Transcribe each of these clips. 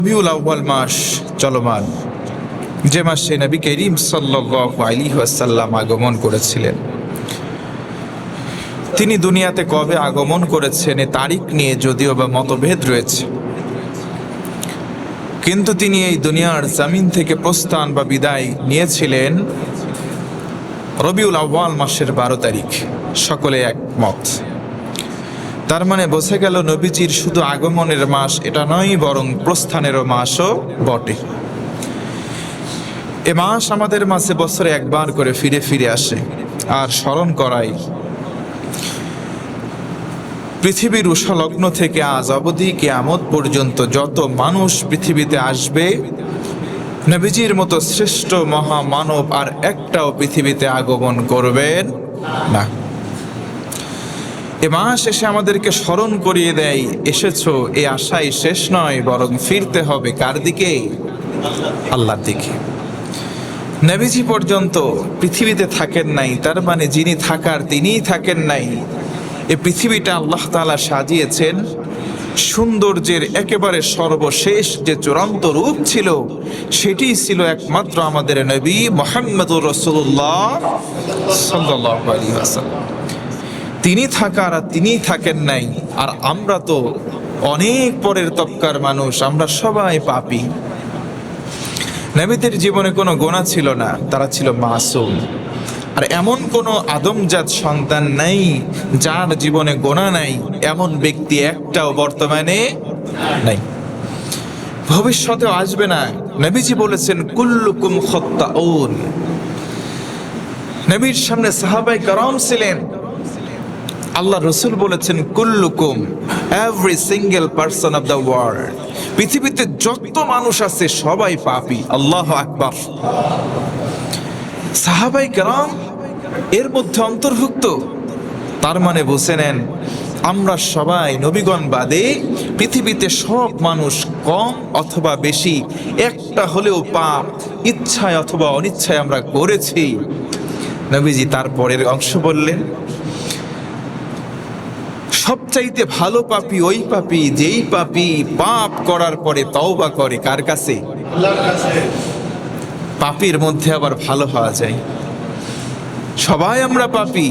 রবিউল আউয়াল মাস চলমান, যে মাসে নবী করিম সাল্লাল্লাহু আলাইহি ওয়াসাল্লাম আগমন করেছিলেন। তিনি দুনিয়াতে কবে আগমন করেছেন এ তারিখ নিয়ে যদিও বা মতভেদ রয়েছে, কিন্তু তিনি এই দুনিয়ার জমিন থেকে প্রস্থান বা বিদায় নিয়েছিলেন রবিউল আউয়াল মাসের 12 তারিখ। সকলে একমত। তার মানে বোঝা গেল নবীজির শুধু আগমনের মাস এটা নয়, বরং প্রস্থানেরও মাসও বটে। এ মাস আমাদের মাঝে বছরে একবার করে ফিরে ফিরে আসে আর স্মরণ করায় পৃথিবীর উষালগ্ন থেকে আজ অবধি কিয়ামত পর্যন্ত যত মানুষ পৃথিবীতে আসবে, নবীজির মতো শ্রেষ্ঠ মহামানব আর একটাও পৃথিবীতে আগমন করবেন না। এ মাস এসে আমাদেরকে স্মরণ করিয়ে দেয়, এসেছো এ আশাই শেষ নয়, বরং ফিরতে হবে কার দিকে? আল্লাহর দিকে। নবীজি পর্যন্ত পৃথিবীতে থাকেন নাই, তার মানে যিনি থাকার তিনিই থাকেন নাই। এ পৃথিবীটা আল্লাহ তাআলা সাজিয়েছেন সৌন্দর্যের একেবারে সর্বশেষ যে চূড়ান্ত রূপ ছিল, সেটি ছিল একমাত্র আমাদের নবী মুহাম্মদুর রাসূলুল্লাহ সাল্লাল্লাহু আলাইহি ওয়াসাল্লাম। তিনি থাকার আর তিনিই থাকেন নাই। আর আমরা তো অনেক পরের তবকার মানুষ, আমরা সবাই পাপী। নবীদের জীবনে কোনো গোনা ছিল না, তারা ছিল মাসুম। আর এমন কোনো আদমজাত সন্তান নাই যার জীবনে গোনা নাই, এমন ব্যক্তি একটাও বর্তমানে নাই, ভবিষ্যতেও আসবে না। নবীজি বলেছেন কুল্লুকুম খাত্তাউন। নবীর সামনে সাহাবায়ে কেরাম ছিলেন। আল্লাহ রসুল বলেছেন কুল্লুকুম, every single person of the world, পৃথিবীতে যত মানুষ আছে সবাই পাপী। আল্লাহু আকবার। সাহাবায়ে কেরাম এর মধ্যে অন্তর্ভুক্ত। তার মানে বুঝে নেন, আমরা সবাই নবীগণ বাদে পৃথিবীতে সব মানুষ কম অথবা বেশি একটা হলেও পাপ ইচ্ছায় অথবা অনিচ্ছায় আমরা করেছি। নবীজি তার পরের অংশ বললেন, সবচাইতে ভালো পাপী ওই পাপী যেই পাপী পাপ করার পরে তওবা করে কার কাছে? আল্লাহর কাছে। পাপীর মধ্যে আবার ভালো হওয়া যায়। সবাই আমরা পাপী,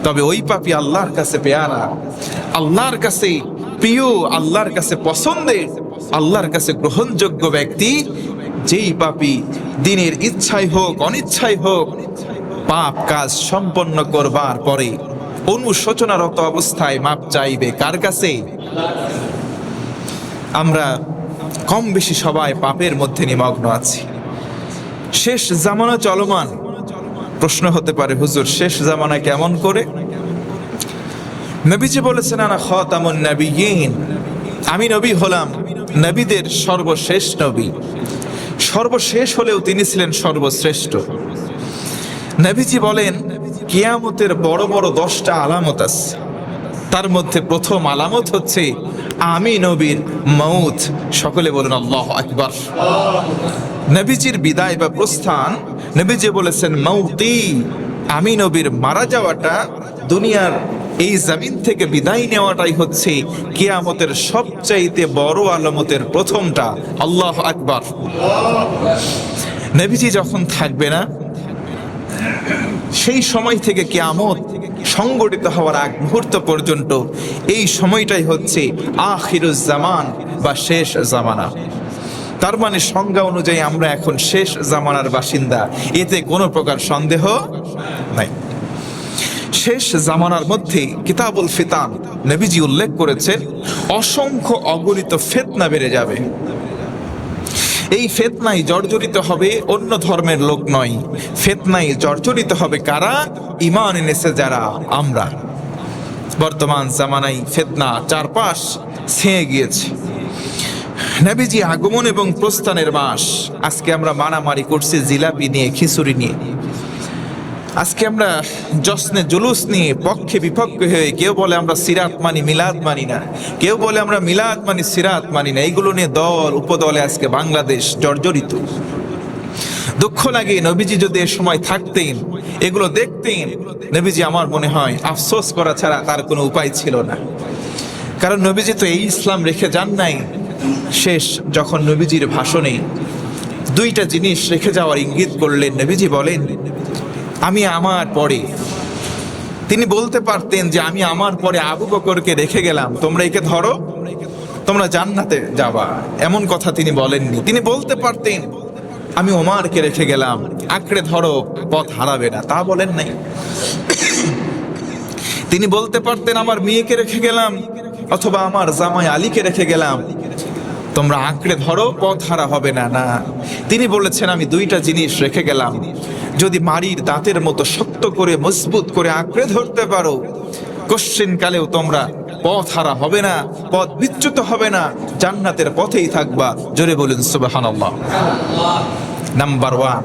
তবে ওই পাপী আল্লাহর কাছে পেয়ারা, আল্লাহর কাছে প্রিয়, আল্লাহর কাছে পছন্দের, আল্লাহর কাছে গ্রহণযোগ্য ব্যক্তি যেই পাপী দিনের ইচ্ছাই হোক অনিচ্ছাই হোক পাপ কাজ সম্পন্ন করবার পরে অনুশোচনারত অবস্থায় মাপ চাইবে কার কাছে? আমরা কম বেশি সবাই পাপের মধ্যে নিমগ্ন আছি। শেষ জামানা চলমান। প্রশ্ন হতে পারে, হুজুর শেষ জামানা কেমন করে? নবীজি বলেছেন আনা খাতামুন নবিয়্যিন, আমি নবী হলাম নবীদের সর্বশেষ নবী। সর্বশেষ হলেও তিনি ছিলেন সর্বশ্রেষ্ঠ। নবীজি বলেন কিয়ামতের বড় বড় 10টা আলামত আছে, তার মধ্যে প্রথম আলামত হচ্ছে আমি নবীর মউত। সকলে বলেন আল্লাহু আকবার। নবীজির বিদায় বা প্রস্থান, নবীজি বলেছেন মউতি, আমি নবীর মারা যাওয়াটা, দুনিয়ার এই জমিন থেকে বিদায় নেওয়াটাই হচ্ছে কিয়ামতের সবচাইতে বড় আলামতের প্রথমটা। আল্লাহু আকবার। নবীজি যখন থাকবে না, সেই সময় থেকে কিয়ামত সংগঠিত হওয়ার আগ মুহূর্ত পর্যন্ত এই সময়টাই হচ্ছে আখিরুজ জামান বা শেষ জামানা। তার মানে সংজ্ঞা অনুযায়ী আমরা এখন শেষ জামানার বাসিন্দা, এতে কোনো প্রকার সন্দেহ নাই। শেষ জামানার মধ্যে কিতাবুল ফিতান নবীজি উল্লেখ করেছেন অসংখ্য অগণিত ফিতনা বেড়ে যাবে। এই ফিতনায় জর্জরিত হবে অন্য ধর্মের লোক নয়, ফিতনায় জর্জরিত হবে কারা? ঈমান এনেছে যারা, আমরা। বর্তমান জামানায় ফিতনা চারপাশ ছেয়ে গিয়েছে। নবীজি আগমন এবং প্রস্থানের মাস। আজকে আমরা মারামারি করছি জিলাপি নিয়ে, খিচুড়ি নিয়ে। আজকে আমরা জশ্নে জুলুস নিয়ে পক্ষে বিপক্ষে হয়ে, কেউ বলে আমরা সিরাত মানি মিলাদ মানি না, কেউ বলে আমরা মিলাদ মানি সিরাত মানি না। এইগুলো নিয়ে দল উপদলে আজকে বাংলাদেশ জর্জরিত। দুঃখ লাগে, নবীজি যদি এ সময় থাকতেন, এগুলো দেখতেন, নবীজি আমার মনে হয় আফসোস করা ছাড়া তার কোনো উপায় ছিল না। কারণ নবীজি তো এই ইসলাম রেখে যান নাই, শেষ যখন নবীজির ভাষণে দুইটা জিনিস রেখে যাওয়ার ইঙ্গিত করলেন, নবীজি বলেন, আমি আমার পরে, তিনি বলতে পারতেন যে আমি আমার পরে আবু বকরকে রেখে গেলাম, তোমরা একে ধরো, তোমরা জান্নাতে যাবা, এমন কথা তিনি বলেননি। তিনি বলতে পারতেন আমি ওমরকে রেখে গেলাম, আঁকড়ে ধরো, পথ হারাবে না, তা বলেন নাই। তিনি বলতে পারতেন আমার মেয়েকে রেখে গেলাম, অথবা আমার জামাই আলীকে রেখে গেলাম, তোমরা আঁকড়ে ধরো, পথ হারা হবে না। না, তিনি বলেছেন আমি দুইটা জিনিস রেখে গেলাম, যদি মাড়ির দাঁতের মতো শক্ত করে মজবুত করে আঁকড়ে ধরতে পারো, কোশ্চিন কালেও তোমরা পথ হারা হবে না, পথ বিচ্যুত হবে না, জান্নাতের পথেই থাকবা। জোরে বলুন সুবহানাল্লাহ। নাম্বার 1,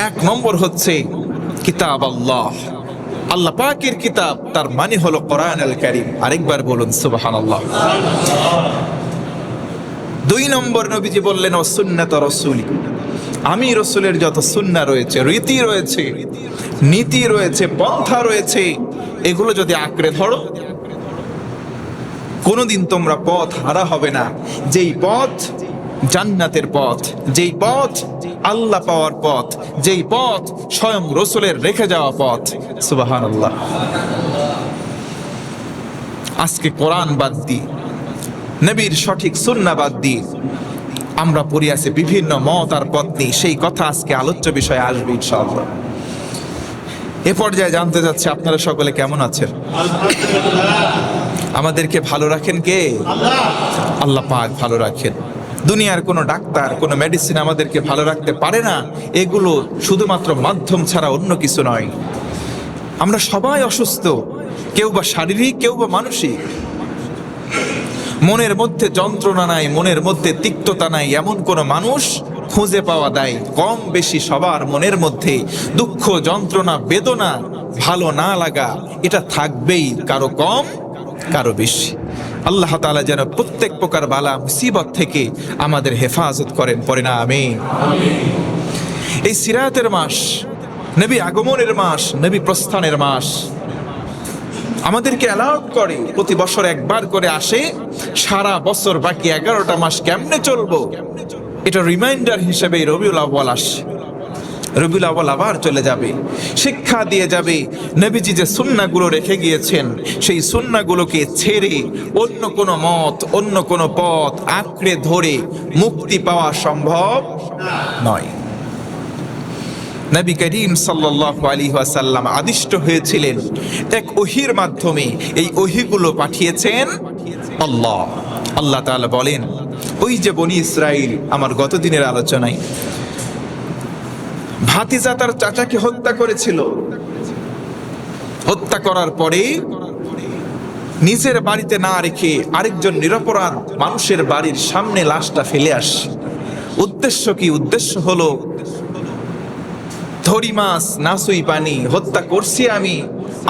1 নম্বর হচ্ছে কিতাব আল্লাহ, আল্লাহ পাকের কিতাব, তার মানে হলো কোরআন আল কারীম। আরেকবার বলুন সুবহানাল্লাহ। 2 নম্বর নবীজি বললেন ও সুন্নাত রাসূলি, আমি রসুলের যত সুন্নাহ রয়েছে, রীতি রয়েছে, নীতি রয়েছে, পন্থা রয়েছে, এগুলো যদি আঁকড়ে ধরো, কোনোদিন তোমরা পথ হারা হবে না। যেই পথ জান্নাতের পথ, যেই পথ আল্লাহ পাওয়ার পথ, যেই পথ স্বয়ং রসুলের রেখে যাওয়া পথ। সুবহানাল্লাহ। আজকে কোরআন বাদ দিয়ে, নবীর সঠিক সুন্নাহ বাদ দিয়ে আমরা পড়ে আছি বিভিন্ন মত আর পথ নিয়ে। সেই কথা আজকে আলোচ্য বিষয়ে আসবে ইনশাআল্লাহ। এ পর্যায়ে জানতে যাচ্ছে আপনারা সকলে কেমন আছেন? আমাদেরকে ভালো রাখেন কে? আল্লাহ পাক ভালো রাখেন। দুনিয়ার কোনো ডাক্তার, কোনো মেডিসিন আমাদেরকে ভালো রাখতে পারে না। এগুলো শুধুমাত্র মাধ্যম ছাড়া অন্য কিছু নয়। আমরা সবাই অসুস্থ, কেউ বা শারীরিক, কেউ বা মানসিক। মনের মধ্যে যন্ত্রণা নাই, মনের মধ্যে তিক্ততা নাই, এমন কোন মানুষ খুঁজে পাওয়া যায়? কম বেশি সবার মনের মধ্যে দুঃখ, যন্ত্রণা, বেদনা, ভালো না লাগা, এটা থাকবেই, কারো কম কারো বেশি। আল্লাহ তাআলা যেন প্রত্যেক প্রকার বালা মুসিবত থেকে আমাদের হেফাজত করেন, পড়ে না আমিন। এই সিরাতের মাস, নবী আগমনের মাস, নবী প্রস্থানের মাস আমাদেরকে অ্যালাউড করে, প্রতি বছর একবার করে আসে। সারা বছর বাকি 11টা মাস কেমনে চলবো, এটা রিমাইন্ডার হিসেবে রবিউল আউয়াল আসে। রবিউল আউয়াল আবার চলে যাবে, শিক্ষা দিয়ে যাবে। নবীজি যে সুন্নাহগুলো রেখে গিয়েছেন, সেই সুন্নাহগুলোকে ছেড়ে অন্য কোনো মত, অন্য কোনো পথ আঁকড়ে ধরে মুক্তি পাওয়া সম্ভব নয়। নবী করিম সাল্লাল্লাহু আলাইহি ওয়াসাল্লাম আদিষ্ট হয়েছিলেন এক ওহীর মাধ্যমে। এই ওহীগুলো পাঠিয়েছেন আল্লাহ। আল্লাহ তাআলা বলেন, ওই যে বনি ইসরাইল, আমার গত দিনের আলোচনায়, ভাতিজা তার চাচাকে হত্যা করেছিল। হত্যা করার পরে নিজের বাড়িতে না রেখে আরেকজন নিরপরাধ মানুষের বাড়ির সামনে লাশটা ফেলে আসে। উদ্দেশ্য কি? উদ্দেশ্য হলো ধরি মাছ নাসুই পানি, হত্যা করছি আমি,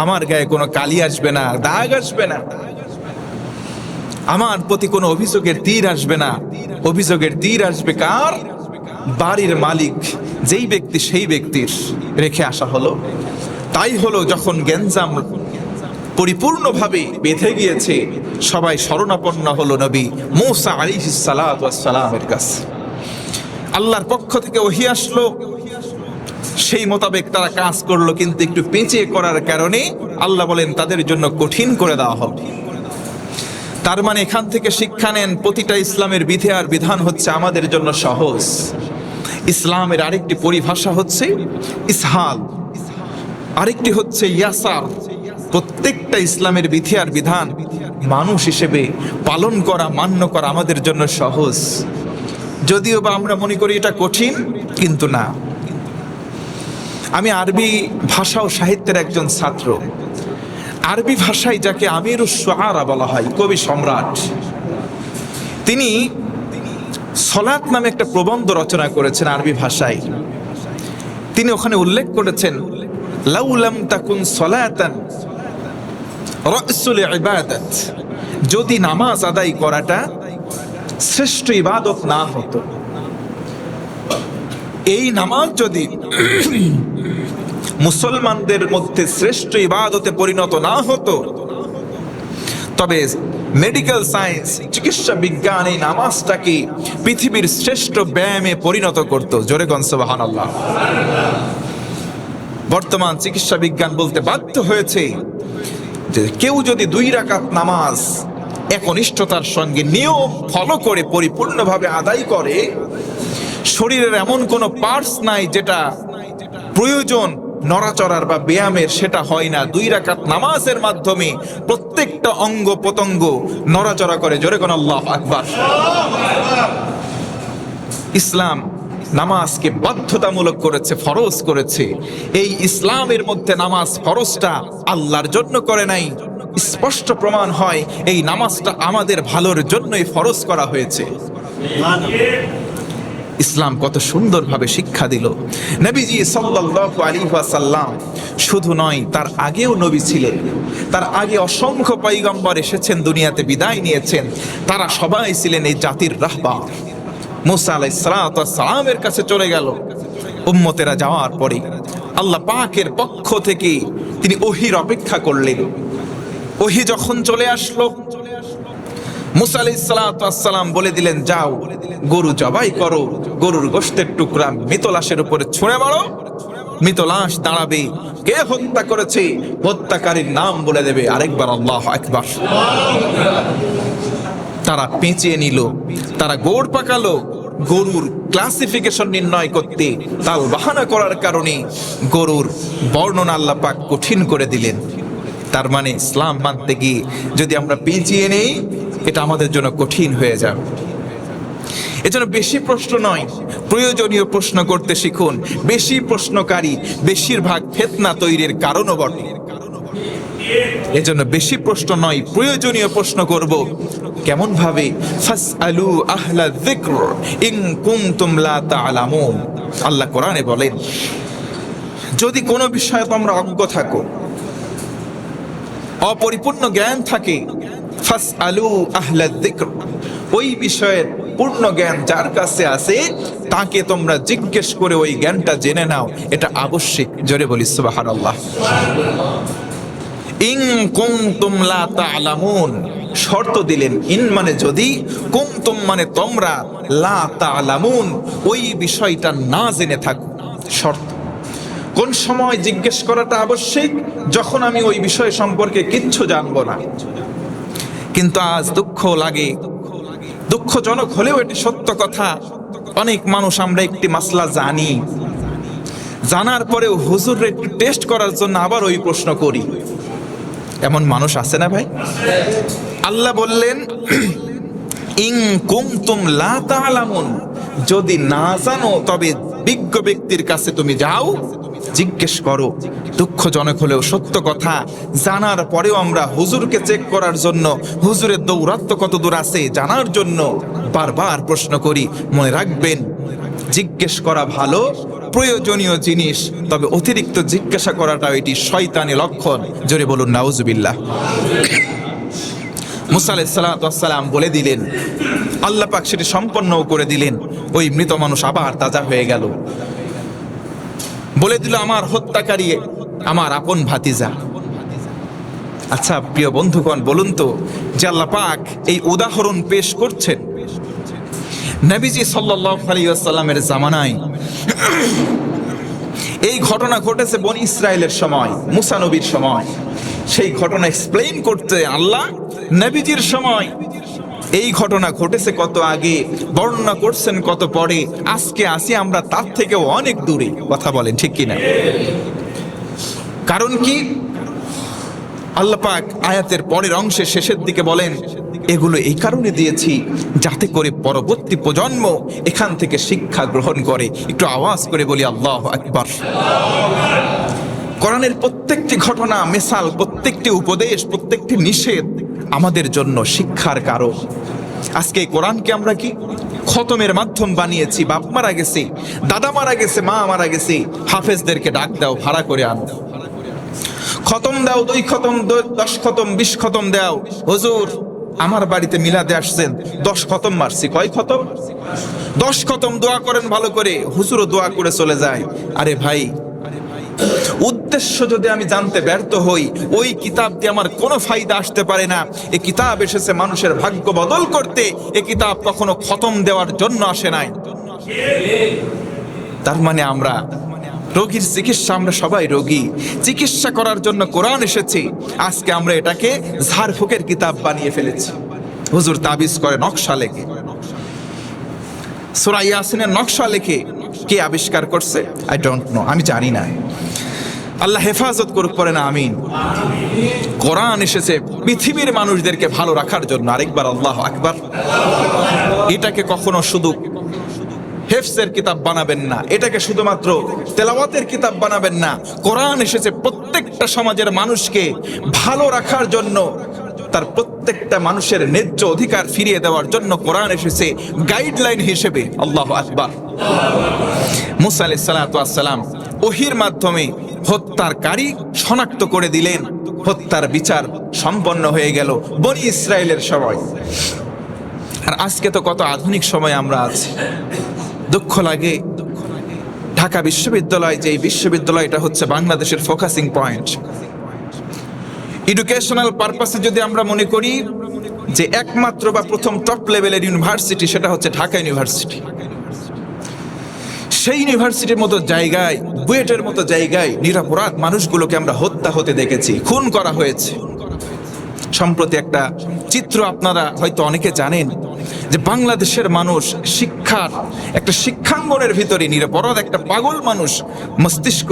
আমার গায়ে কোনো কালি আসবে না, দাগ আসবে না, আমার প্রতি কোনো অভিযোগের তীর আসবে না। অভিযোগের তীর আসবে কার? বাড়ির মালিক যেই ব্যক্তি, সেই ব্যক্তির রেখে আসা হলো। তাই হলো যখন গ্যাঞ্জাম পরিপূর্ণভাবে বেঁধে গিয়েছে, সবাই শরণাপন্ন হলো নবী মূসা আলাইহিস সালাতু ওয়াস সালামের কাছে। আল্লাহর পক্ষ থেকে ওহী আসলো, সেই মোতাবেক তারা কাজ করলো, কিন্তু একটু পেঁচিয়ে করার কারণে আল্লাহ বলেন তাদের জন্য কঠিন করে দেওয়া হবে। তার মানে এখান থেকে শিক্ষা নেন, প্রতিটা ইসলামের বিধি আর বিধান হচ্ছে আমাদের জন্য সহজ। ইসলামের আরেকটি পরিভাষা হচ্ছে ইসহাল, আরেকটি হচ্ছে ইয়াসার। প্রত্যেকটা ইসলামের বিধি আর বিধান মানুষ হিসেবে পালন করা, মান্য করা আমাদের জন্য সহজ, যদিও বা আমরা মনে করি এটা কঠিন, কিন্তু না। আমি আরবি ভাষা ও সাহিত্যের একজন ছাত্র। আরবি ভাষায় যাকে আমিরুশ শুআরা বলা হয়, কবি সম্রাট, তিনি সলাত নামে একটা প্রবন্ধ রচনা করেছেন আরবি ভাষায়। তিনি ওখানে উল্লেখ করেছেন, লাউ লাম তাকুন সলাতান রাসুল ইবাদত, যদি নামাজ আদায় করাটা শ্রেষ্ঠ ইবাদত না হতো, এই নামাজ যদি মুসলমানদের মধ্যে শ্রেষ্ঠ ইবাদতে পরিণত না হতো, তবে মেডিকেল সায়েন্স, চিকিৎসা বিজ্ঞান এই নামাজটাকে পৃথিবীর শ্রেষ্ঠ ব্যায়ামে পরিণত করত। জোরে গণ সুবহানাল্লাহ। বর্তমান চিকিৎসা বিজ্ঞান বলতে বাধ্য হয়েছে যে কেউ যদি 2 রাকাত নামাজ একনিষ্ঠতার সঙ্গে নিয়ম ফলো করে পরিপূর্ণভাবে আদায় করে, শরীরের এমন কোনো পার্টস নাই যেটা প্রয়োজন নড়াচড়ার বা ব্যায়ামের, সেটা হয় না। 2 রাকাত নামাজের মাধ্যমে প্রত্যেকটা অঙ্গ প্রত্যঙ্গ নড়াচড়া করে। জোরে কোন আল্লাহু আকবার। ইসলাম নামাজকে বাধ্যতামূলক করেছে, ফরজ করেছে। এই ইসলামের মধ্যে নামাজ ফরজটা আল্লাহর জন্য করে নাই, স্পষ্ট প্রমাণ হয় এই নামাজটা আমাদের ভালোর জন্যই ফরজ করা হয়েছে। ইসলাম কত সুন্দরভাবে শিক্ষা দিল। নবীজি সাল্লাল্লাহু আলাইহি ওয়াসাল্লাম শুধু নয়, তার আগেও নবী ছিলেন, তার আগে অসংখ্য পয়গম্বর এসেছেন, দুনিয়াতে বিদায় নিয়েছেন। তারা সবাই ছিলেন এই জাতির রাহবার। মুসা আলাইহিস সালামের কাছে চলে গেল। উম্মতেরা যাওয়ার পরে আল্লাহ পাকের পক্ষ থেকে তিনি ওহীর অপেক্ষা করলেন। ওহী যখন চলে আসলো, মুসা আলাইহিস সালাম বলে দিলেন, যাও গরু জবাই করো, গরুর গোশতের টুকরা মৃত লাশের উপরে ছুঁড়ে মারো, মৃত লাশ দাঁড়াবে, কে হত্যা করেছে হত্যাকারীর নাম বলে দেবে। আরেকবার আল্লাহু আকবার। তারা পেঁচিয়ে নিল, তারা গোড় পাকালো। গরুর ক্লাসিফিকেশন নির্ণয় করতে তাল বাহানা করার কারণে গরুর বর্ণনা আল্লাহ পাক কঠিন করে দিলেন। তার মানে ইসলাম মানতে গিয়ে যদি আমরা পেঁচিয়ে নেই, এটা আমাদের জন্য কঠিন হয়ে যাবে। এজন্য বেশি প্রশ্ন নয়, প্রয়োজনীয় প্রশ্ন করতে শিখুন। বেশি প্রশ্নকারী বেশিরভাগ ফিতনা তৈরির কারণও বটে। এজন্য বেশি প্রশ্ন নয়, প্রয়োজনীয় প্রশ্ন করব। কেমন ভাবে? ফাসআলু আহলা যিকর ইন কুনতুম লা তা'লামুন। আল্লাহ কোরআনে বলেন, যদি কোনো বিষয়ে তোমরা অজ্ঞ থাকো, অপরিপূর্ণ জ্ঞান থাকে, ফাসআলু আহলা যিকর, ওই বিষয়ের পূর্ণ জ্ঞান যার কাছে আছে তাকে তোমরা জিজ্ঞেস করে ওই জ্ঞানটা জেনে নাও। এটা আবশ্যিক। জোরে বলি সুবহানাল্লাহ। ইন কুনতুম লা তা'লামুন, শর্ত দিলেন। ইন মানে যদি, কুনতুম মানে তোমরা, লা তা'লামুন ওই বিষয়টা না জেনে থাকো। শর্ত। কোন সময় জিজ্ঞেস করাটা আবশ্যক? যখন আমি ওই বিষয় সম্পর্কে কিচ্ছু জানবো না। কিন্তু আজ দুঃখ লাগে, দুঃখজনক হলেও এটি সত্য কথা, অনেক মানুষ আমরা একটি মাসলা জানি, জানার পরেও হুজুর একটু টেস্ট করার জন্য আবার ওই প্রশ্ন করি। এমন মানুষ আছে না ভাই? আল্লাহ বললেন, ইন কুনতুম লা তা'লামুন, যদি না জানো তবে বিজ্ঞ ব্যক্তির কাছে তুমি যাও, জিজ্ঞেস করো। দুঃখজনক হলেও সত্য কথা, জানার পরেও আমরা হুজুরকে চেক করার জন্য, হুজুরের দৌরাত্ম কত দূর আছে জানার জন্য বারবার প্রশ্ন করি। মনে রাখবেন, জিজ্ঞেস করা ভালো, প্রয়োজনীয় জিনিস, তবে অতিরিক্ত জিজ্ঞাসা করাটা এটি শয়তানি লক্ষণ। জোরে বলুন নাউজুবিল্লাহ। মুসা আলাইহিস সালাম বলে দিলেন, আল্লাহ পাক সেটি সম্পন্ন করে দিলেন। ওই মৃত মানুষ আবার তাজা হয়ে গেল। বলে দিল, আমার হত্যাকারী আমার আপন ভাতিজা। আচ্ছা প্রিয় বন্ধুগণ, বলুন তো, যে আল্লাহ পাক এই উদাহরণ পেশ করছেন নবীজি সাল্লাল্লাহু আলাইহি ওয়াসাল্লামের জামানায়, এই ঘটনা ঘটেছে বনি ইসরায়েলের সময়, মুসা নবীর সময়। সেই ঘটনা এক্সপ্লেইন করতে আল্লাহ নবীজির সময়, এই ঘটনা ঘটেছে কত আগে, বর্ণনা করছেন কত পরে। আজকে আসি আমরা তার থেকেও অনেক দূরে। কথা বলেন ঠিক কিনা? কারণ কি? আল্লাহ পাক আয়াতের পরের অংশে শেষের দিকে বলেন, এগুলো এই কারণে দিয়েছি যাতে করে পরবর্তী প্রজন্ম এখান থেকে শিক্ষা গ্রহণ করে। একটু আওয়াজ করে বলি আল্লাহু আকবার। কোরআনের প্রত্যেকটি ঘটনা, মিসাল, প্রত্যেকটি উপদেশ, প্রত্যেকটি নিষেধ আমাদের জন্য শিক্ষার কারণ। আজকে কোরআনকে আমরা কি খতমের মাধ্যম বানিয়েছি। বাপ মারা গেছে, দাদা মারা গেছে, মা মারা গেছে, হাফেজদেরকে ডাক দাও, ভাড়া করে আনো, খতম দাও, 2 খতম, 10 খতম, 20 খতম দাও। হুজুর আমার বাড়িতে মিলাদে আসছেন, 10 খতম মারছি। কয় খতম? 10 খতম। দোয়া করেন ভালো করে। হুজুরও দোয়া করে চলে যায়। আরে ভাই, উদ্দেশ্য যদি আমি জানতে ব্যর্থ হই, ওই কিতাব দিয়ে আমার কোনো ফায়দা আসতে পারে না। এই কিতাব এসেছে মানুষের ভাগ্য বদল করতে, এই কিতাব কখনো খতম দেওয়ার জন্য আসে নাই। তার মানে আমরা রোগীর চিকিৎসা, আমরা সবাই রোগী, চিকিৎসা করার জন্য কোরআন এসেছে। আজকে আমরা এটাকে ঝাড়ফুঁকের কিতাব বানিয়ে ফেলেছি। হুজুর তাবিজ করে নকশা লেখে, সূরা ইয়াসিনের নকশা লেখে। কে আবিষ্কার করছে? আই ডোন্ট নো, আমি জানি না। আল্লাহ হেফাজত করুক, পড়ে না আমিন। কোরআন এসেছে পৃথিবীর মানুষদেরকে ভালো রাখার জন্য। আরেকবার আল্লাহু আকবার। এটাকে কখনো শুধু হেফজের কিতাব বানাবেন না, এটাকে শুধুমাত্র তেলাওয়াতের কিতাব বানাবেন না। কোরআন এসেছে প্রত্যেকটা সমাজের মানুষকে ভালো রাখার জন্য, তার প্রত্যেকটা মানুষের ন্যায্য অধিকার ফিরিয়ে দেওয়ার জন্য কোরআন এসেছে গাইডলাইন হিসেবে। আল্লাহু আকবার। মুসা আলাইহিস সালাতু ওয়াস সালাম ওহীর মাধ্যমে হত্যাকারী শনাক্ত করে দিলেন, হত্যার বিচার সম্পন্ন হয়ে গেল বনি ইসরায়েলের সময়। আর আজকে তো কত আধুনিক সময় আমরা আছি। দুঃখ লাগে, ঢাকা বিশ্ববিদ্যালয়, যে বিশ্ববিদ্যালয়টা হচ্ছে বাংলাদেশের ফোকাসিং পয়েন্ট, এডুকেশনাল পারপাসে যদি আমরা মনে করি যে একমাত্র বা প্রথম টপ লেভেলের ইউনিভার্সিটি সেটা হচ্ছে ঢাকা ইউনিভার্সিটি, সেই ইউনিভার্সিটির মতো জায়গায়, বুয়েটের মতো জায়গায় নিরপরাধ মানুষগুলোকে আমরা হত্যা হতে দেখেছি, খুন করা হয়েছে। সম্প্রতি একটা চিত্র আপনারা হয়তো অনেকে জানেন যে বাংলাদেশের মানুষ শিক্ষার একটা শিক্ষাঙ্গনের ভিতরে নিরপরাধ একটা পাগল মানুষ, মস্তিষ্ক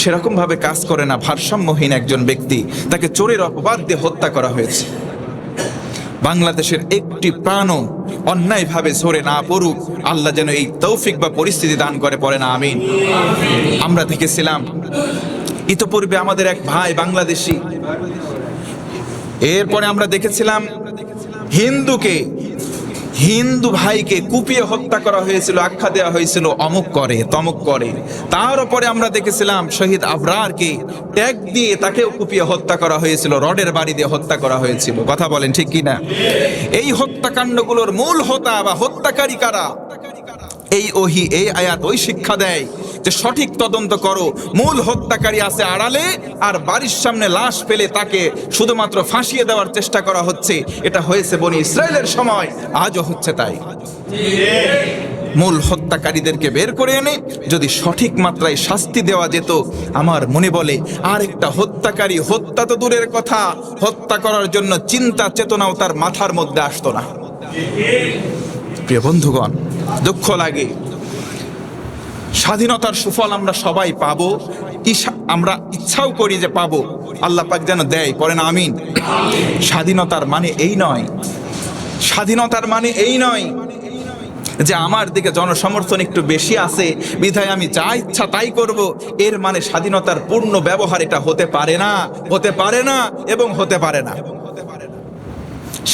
সেরকম ভাবে কাজ করে না, ভারসাম্যহীন একজন ব্যক্তি, তাকে চোরের অপবাদ দিয়ে হত্যা করা হয়েছে। বাংলাদেশের একটি প্রাণও অন্যায়ভাবে ঝরে না পড়ুক, আল্লাহ যেন এই তৌফিক বা পরিস্থিতি দান করে, পড়ে না আমিন। আমরা দেখেছিলাম ইতোপূর্বে আমাদের এক ভাই বাংলাদেশি, এরপরে আমরা দেখেছিলাম হিন্দু ভাইকে কুপিয়ে হত্যা করা হয়েছিল, আখ্যা দেওয়া হয়েছিল অমুক করে তমুক করে। তার উপরে আমরা দেখেছিলাম শহীদ আবরারকে ট্যাগ দিয়ে তাকেও কুপিয়ে হত্যা করা হয়েছিল, রডের বাড়ি দিয়ে হত্যা করা হয়েছিল। কথা বলেন ঠিক কিনা? এই হত্যাকাণ্ডগুলোর মূল হোতা বা হত্যাকারী কারা? এই ওহী, এই আয়াত ওই শিক্ষা দেয় যে সঠিক তদন্ত করো। মূল হত্যাকারী আছে আড়ালে, আর বাড়ির সামনে লাশ ফেলে তাকে শুধুমাত্র ফাঁসিয়ে দেওয়ার চেষ্টা করা হচ্ছে। এটা হয়েছে বনি ইসরায়েলের সময়, আজও হচ্ছে তাই। মূল হত্যাকারীদেরকে বের করে এনে যদি সঠিক মাত্রায় শাস্তি দেওয়া যেত, আমার মনে বলে আরেকটা হত্যাকারী, হত্যা তো দূরের কথা, হত্যা করার জন্য চিন্তা চেতনাও তার মাথার মধ্যে আসতো না। প্রিয় বন্ধুগণ, দুঃখ লাগে, স্বাধীনতার সুফল আমরা সবাই পাবো, আমরা ইচ্ছাও করি যে পাবো, আল্লাহ পাক যেন দেয়, পড়ে না আমিন। স্বাধীনতার মানে এই নয়, স্বাধীনতার মানে এই নয় যে আমার দিকে জনসমর্থন একটু বেশি আছে বিধায় আমি যা ইচ্ছা তাই করব। এর মানে স্বাধীনতার পূর্ণ ব্যবহার এটা হতে পারে না, হতে পারে না এবং হতে পারে না।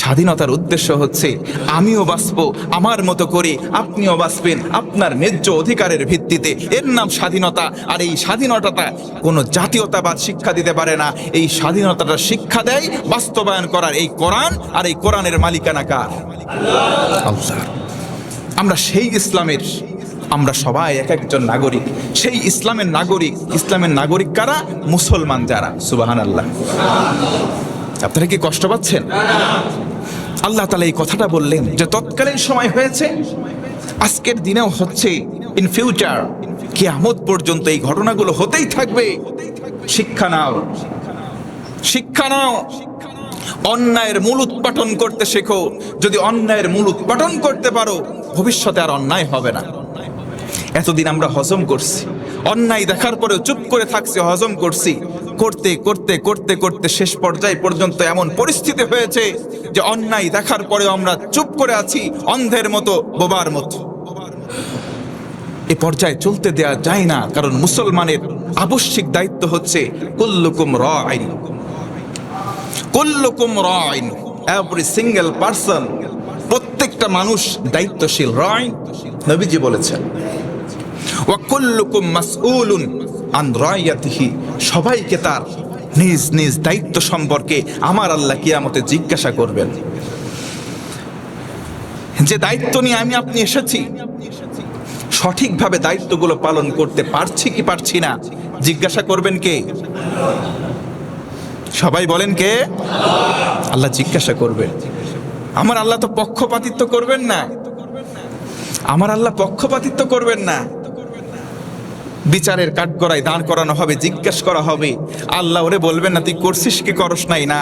স্বাধীনতার উদ্দেশ্য হচ্ছে আমিও বাঁচবো আমার মতো করে, আপনিও বাঁচবেন আপনার ন্যায্য অধিকারের ভিত্তিতে। এর নাম স্বাধীনতা। আর এই স্বাধীনতাটা কোনো জাতীয়তাবাদ শিক্ষা দিতে পারে না। এই স্বাধীনতাটা শিক্ষা দেয় বাস্তবায়ন করার এই কোরআন, আর এই কোরআনের মালিকানা কার? আল্লাহ। আমরা সেই ইসলামের, আমরা সবাই এক একজন নাগরিক, সেই ইসলামের নাগরিক। ইসলামের নাগরিক কারা? মুসলমান যারা। সুবহানাল্লাহ। আপনারা কি কষ্ট পাচ্ছেন? আল্লাহ তাআলা এই কথাটা বললেন যে তৎকালীন সময় হয়েছে, আজকের দিনেও হচ্ছে, ইন ফিউচার কিয়ামত পর্যন্ত এই ঘটনাগুলো হতেই থাকবে। শিক্ষা নাও, শিক্ষা নাও, অন্যায়ের মূল উৎপাটন করতে শেখো। যদি অন্যায়ের মূল উৎপাটন করতে পারো, ভবিষ্যতে আর অন্যায় হবে না। এতদিন আমরা হজম করছি, অন্যায় দেখার পরেও চুপ করে থাকছি, হজম করছি, করতে করতে করতে করতে শেষ পর্যায়ে পর্যন্ত এমন পরিস্থিতি হয়েছে যে অন্যায় দেখার পরেও আমরা চুপ করে আছি, অন্ধের মতো, বোবার মতো। এ পর্যায়ে চলতে দেয়া যায় না, কারণ মুসলমানের আবশ্যিক দায়িত্ব হচ্ছে কুল্লুকুম রাইন, কুল্লুকুম রাইন, এভরি সিঙ্গেল পারসন, প্রত্যেকটা মানুষ দায়িত্বশীল। রাইন নবীজি বলেছেন, ওয়া কুল্লুকুম মাসউলুন আন রাইয়াতিহি, সবাইকে তার নিজ নিজ দায়িত্ব সম্পর্কে আমার আল্লাহ কিয়ামতে জিজ্ঞাসা করবেন। যে দায়িত্ব নিয়ে আমি আপনি এসেছি, সঠিকভাবে দায়িত্বগুলো পালন করতে পারছি কি পারছি না, জিজ্ঞাসা করবেন কে? সবাই বলেন কে? আল্লাহ জিজ্ঞাসা করবেন। আমার আল্লাহ তো পক্ষপাতিত্ব করবেন না, আমার আল্লাহ পক্ষপাতিত্ব করবেন না। বিচারের কাঠগড়ায় দাঁড় করানো হবে, জিজ্ঞাসা করা হবে। আল্লাহ ওরে বলবেন না তুই করছিস কি করস নাই, না,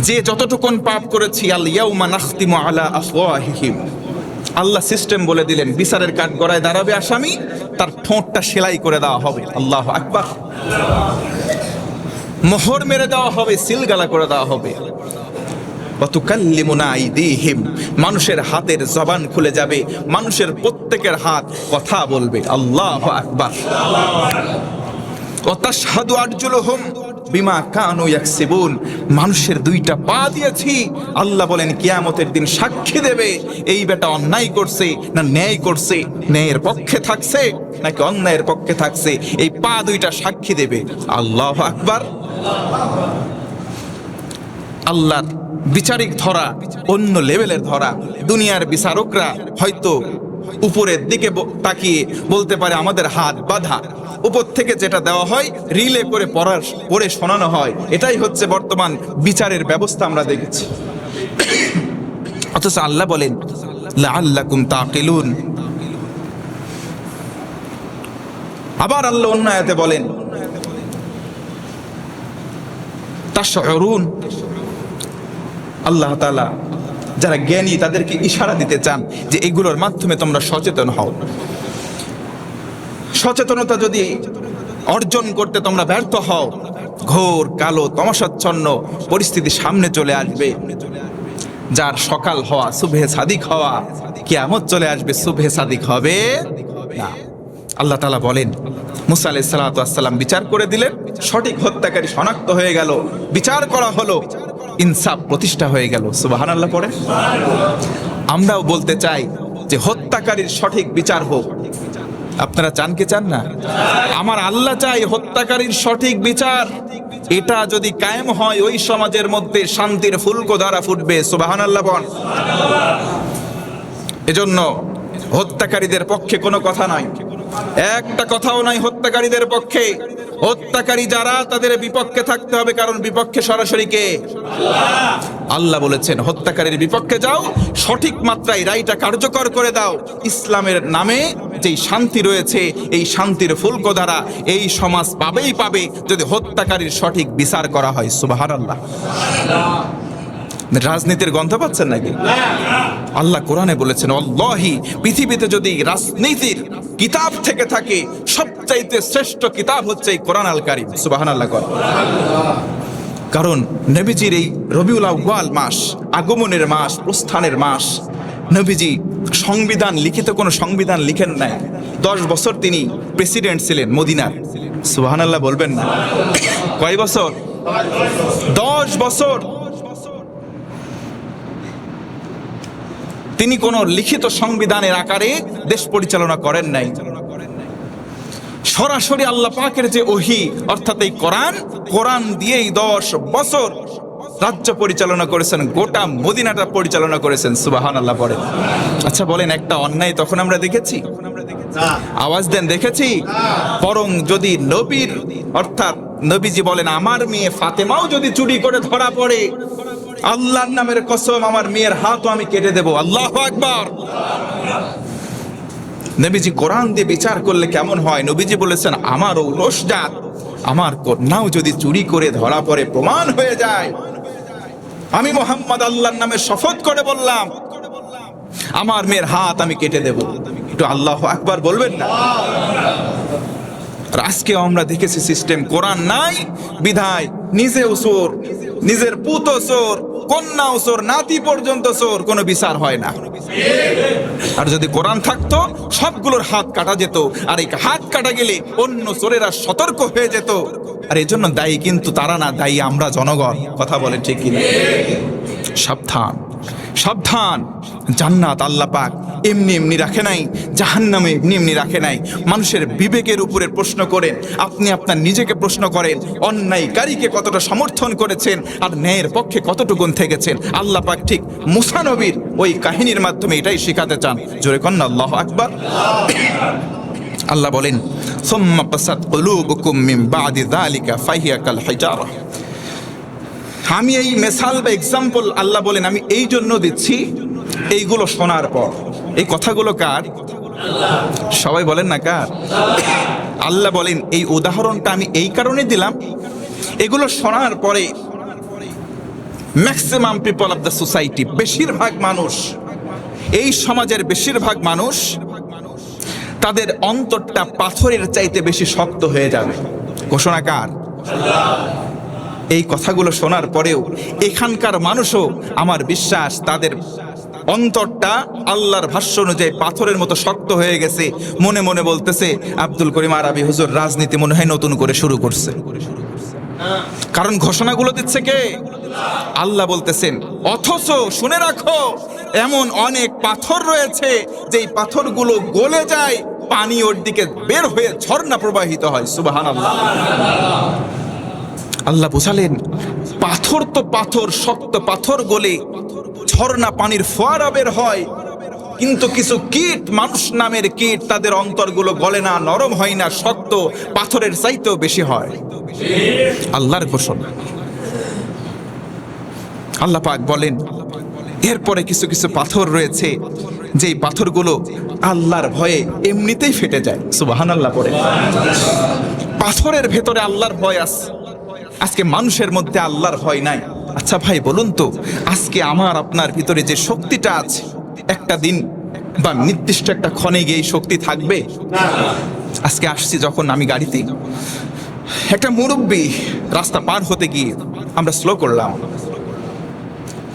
যে যতটুকুন পাপ করেছি আল ইয়াউমা নাখতিমু আলা আফওয়াহিহিম, আল্লাহ সিস্টেম বলে দিলেন বিচারের কাঠগড়ায় দাঁড়াবে আসামি, তার ঠোঁটটা সেলাই করে দেওয়া হবে। আল্লাহু আকবার। মোহর মেরে দেওয়া হবে, সিলগালা করে দেওয়া হবে। ওয়াতুকাল্লিমুনা আইদিহিম, মানুষের হাতের জবান খুলে যাবে, মানুষের প্রত্যেকের হাত কথা বলবে। আল্লাহু আকবার। ওয়াতাশহাদু আরজুলুহুম বিমা কানু ইয়াকসিবুন, মানুষের দুইটা পা দিয়েছি, আল্লাহ বলেন কিয়ামতের দিন সাক্ষী দেবে এই বেটা অন্যায় করছে না ন্যায় করছে, ন্যায়ের পক্ষে থাকছে নাকি অন্যায়ের পক্ষে থাকছে, এই পা দুইটা সাক্ষী দেবে। আল্লাহু আকবার। আল্লাহর বিচারিক ধরা অন্য লেভেলের ধরা। দুনিয়ার বিচারকরা হয়তো উপরের দিকে তাকিয়ে বলতে পারে আমাদের হাত বাঁধা, উপর থেকে যেটা দেওয়া হয় রিলে করে পড়ে শোনানো হয়, এটাই হচ্ছে বর্তমান বিচারের ব্যবস্থা আমরা দেখেছি। অথচ আল্লাহ বলেন লাআল্লাকুম তাকিলুন। আবার আল্লাহ অন্য আয়াতে বলেন তাশউরুন। আল্লাহ তাআলা যারা জ্ঞানী তাদেরকে ইশারা দিতে চান যে এগুলোর মাধ্যমে তোমরা সচেতন হও। সচেতনতা যদি অর্জন করতে তোমরা ব্যর্থ হও, ঘোর কালো তমসাচ্ছন্ন পরিস্থিতি সামনে চলে আসবে। যার সকাল হওয়া সুবহে সাদিক হওয়া, কিয়ামত চলে আসবে, সুবহে সাদিক হবে না। আল্লাহ তাআলা বলেন মুসা আলাইহিস সালাতু ওয়াস সালাম বিচার করে দিলেন, সঠিক হত্যাকারী শনাক্ত হয়ে গেল, বিচার করা হলো, ইনসাফ প্রতিষ্ঠা হয়ে গেল। সুবহানাল্লাহ পড়ে। আমরাও বলতে চাই যে হত্যাকারীর সঠিক বিচার হোক। আপনারা চান কি চান না? আমার আল্লাহ চাই হত্যাকারীর সঠিক বিচার। এটা যদি কায়েম হয় ওই সমাজের মধ্যে শান্তির ফুলকোধারা ফুটবে। সুবহানাল্লাহ বল। এজন্য হত্যাকারীদের পক্ষে কোনো কথা নাই, একটা কথাও নাই হত্যাকারীদের পক্ষে। হত্যাকারী যারা তাদের বিপক্ষে থাকতে হবে, কারণ বিপক্ষে সরাসরি কে? আল্লাহ বলেছেন হত্যাকারীর বিপক্ষে যাও, সঠিক মাত্রায় রায়টা কার্যকর করে দাও। ইসলামের নামে যেই শান্তি রয়েছে এই শান্তির ফুলকোধারা এই সমাজ পাবেই পাবে যদি হত্যাকারীর সঠিক বিচার করা হয়। সুবহানাল্লাহ। রাজনীতির গন্ধ পাচ্ছেন নাকি? আল্লাহ কোরআনে বলেছেন আল্লাহি, পৃথিবীতে যদি রাজনীতির কিতাব থেকে থাকে সবচাইতে শ্রেষ্ঠ কিতাব হচ্ছে এই কোরআন আল কারীম। সুবহানাল্লাহ। কারণ নবীজির এই রবিউল আউয়াল মাস, আগমনের মাস, প্রস্থানের মাস, নবীজি সংবিধান, লিখিত কোনো সংবিধান লিখেন নাই। 10 বছর তিনি প্রেসিডেন্ট ছিলেন মদিনার। সুবহানাল্লাহ বলবেন না? কয় বছর? 10 বছর। তিনি কোন লিখিত সংবিধানের আকারে দেশ পরিচালনা করেন নাই। সরাসরি আল্লাহ পাকের যে ওহী অর্থাৎ এই কোরআন দিয়েই 10 বছর রাজ্য পরিচালনা করেছেন, গোটা মদিনাটা পরিচালনা করেছেন। সুবহানাল্লাহ পড়ে। আচ্ছা বলেন, একটা অন্যায় তখন আমরা দেখেছি? আওয়াজ দেন, দেখেছি? বরং যদি নবীর অর্থাৎ নবীজি বলেন আমার মেয়ে ফাতেমাও যদি চুরি করে ধরা পড়ে, আল্লাহর নামের কসম আমার মেয়ের হাতও আমি কেটে দেব। আল্লাহু আকবার। নবীজি কোরআন দিয়ে বিচার করলে কেমন হয়? নবীজি বলেছেন আমার ঔরসজাত, আমার কন্যাও যদি চুরি করে ধরা পড়ে, প্রমাণ হয়ে যায়, আমি মুহাম্মদ আল্লাহর নামে শপথ করে বললাম আমার মেয়ের হাত আমি কেটে দেব। একটু আল্লাহু আকবার বলবেন না? আর আজকে আমরা দেখেছি সিস্টেম, কোরআন নাই বিধায় নিজেও চোর, নিজের পুতো চোর, কন্যাও চোর, নাতি পর্যন্ত চোর, কোনো বিচার হয় না। আর যদি কোরআন থাকতো সবগুলোর হাত কাটা যেত, আর এই হাত কাটা গেলে অন্য চোরেরা সতর্ক হয়ে যেত। আর এই জন্য দায়ী কিন্তু তারা না, দায়ী আমরা জনগণ। কথা বলে ঠিক কিনা? সাবধান, সাবধান। জান্নাত আল্লাহ পাক এমনি এমনি রাখে নাই, জাহান্নামে এমনি এমনি রাখে নাই। মানুষের বিবেকের উপরে প্রশ্ন করেন, আপনি আপনার নিজেকে প্রশ্ন করেন, অন্যায়কারীকে কতটা সমর্থন করেছেন আর ন্যায়ের পক্ষে কতটুকুন থেকেছেন। আল্লাহ পাক ঠিক মুসা নবীর ওই কাহিনীর মাধ্যমে এটাই শেখাতে চান। জোরে কন্না আল্লাহু আকবার। আল্লাহ বলেন সুম্মা কাসাত কুলুবুকুম মিন বাদি যালিকা ফাহিয়া কাল হিজারা। আমি এই মিসাল বা এক্সাম্পল আল্লাহ বলেন আমি এই জন্য দিচ্ছি, এইগুলো শোনার পর, এই কথাগুলো কার? সবাই বলেন না কার? আল্লাহ বলেন এই উদাহরণটা আমি এই কারণে দিলাম, এগুলো শোনার পরে maximum people of the society, বেশিরভাগ মানুষ, এই সমাজের বেশিরভাগ মানুষ, তাদের অন্তরটা পাথরের চাইতে বেশি শক্ত হয়ে যাবে। ঘোষণা কার? এই কথাগুলো শোনার পরেও এখানকার মানুষও, আমার বিশ্বাস, তাদের অন্তরটা আল্লাহর ভাষ্য অনুযায়ী পাথরের মতো শক্ত হয়ে গেছে। মনে মনে বলতেছে আব্দুল করিম আরবি হুজুর রাজনীতি মনে হয় নতুন করে শুরু করছে। কারণ ঘোষণাগুলো দিচ্ছে কে? আল্লাহ বলতেছেন। অথচ শুনে রাখো, এমন অনেক পাথর রয়েছে যেই পাথরগুলো গলে যায়, পানি ওর দিকে বের হয়ে ঝর্ণা প্রবাহিত হয়। সুবহানাল্লাহ। আল্লাহ বুঝালেন পাথর তো পাথর, শক্ত পাথর গলে ঝর্ণা পানির ফোয়ারা বের হয়, কিন্তু কিছু কীট, মানুষ নামের কীট, তাদের অন্তরগুলো গলে না, নরম হয় না, শক্ত পাথরের চাইতেও বেশি হয়। আল্লাহর ঘোষণা। আল্লাহ পাক বলেন এরপরে কিছু কিছু পাথর রয়েছে যেই পাথরগুলো আল্লাহর ভয়ে এমনিতেই ফেটে যায়। সুবহানাল্লাহ পড়ে। পাথরের ভেতরে আল্লাহর ভয় আছে, আজকে মানুষের মধ্যে আল্লাহর ভয় নাই। আচ্ছা ভাই বলুন তো, আজকে আমার আপনার ভিতরে যে শক্তিটা আছে, একটা দিন বা নির্দিষ্ট একটা ক্ষণে গিয়ে এই শক্তি থাকবে? আজকে আসছি যখন আমি গাড়িতে, একটা মুরব্বী রাস্তা পার হতে গিয়ে আমরা স্লো করলাম,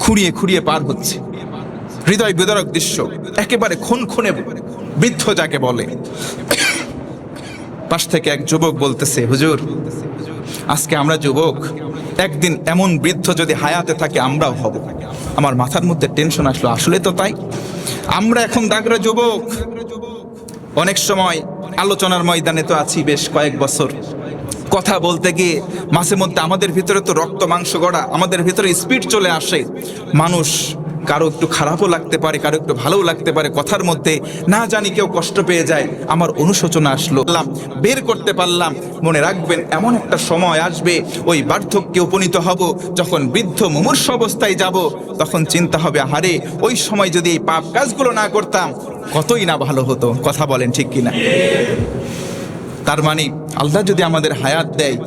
খুঁড়িয়ে খুঁড়িয়ে পার হচ্ছে, হৃদয় বিদারক দৃশ্য, একেবারে খুনখুনে বৃদ্ধ যাকে বলে। পাশ থেকে এক যুবক বলতেছে, হুজুর আজকে আমরা যুবক, একদিন এমন বৃদ্ধ যদি হায়াতে থাকে আমরাও হব। আমার মাথার মধ্যে টেনশন আসলো, আসলে তো তাই। আমরা এখন দাগরা যুবক, অনেক সময় আলোচনার ময়দানে তো আছি বেশ কয়েক বছর, কথা বলতে গিয়ে মাঝে মধ্যে আমাদের ভিতরে তো রক্ত মাংস গড়া, আমাদের ভিতরে স্পিড চলে আসে। মানুষ কারো একটু খারাপও লাগতে পারে, কারো একটু ভালোও লাগতে পারে, কথার মধ্যে না জানি কেউ কষ্ট পেয়ে যায়। আমার অনুশোচনা আসলো, বের করতে পারলাম। মনে রাখবেন এমন একটা সময় আসবে, ওই বার্ধক্যে উপনীত হব, যখন বৃদ্ধ মুমূর্ষু অবস্থায় যাব, তখন চিন্তা হবে আহারে ওই সময় যদি এই পাপ কাজগুলো না করতাম কতই না ভালো হতো। কথা বলেন ঠিক কিনা? তার মানে আল্লাহ যদি আমাদের হায়াত দেয়,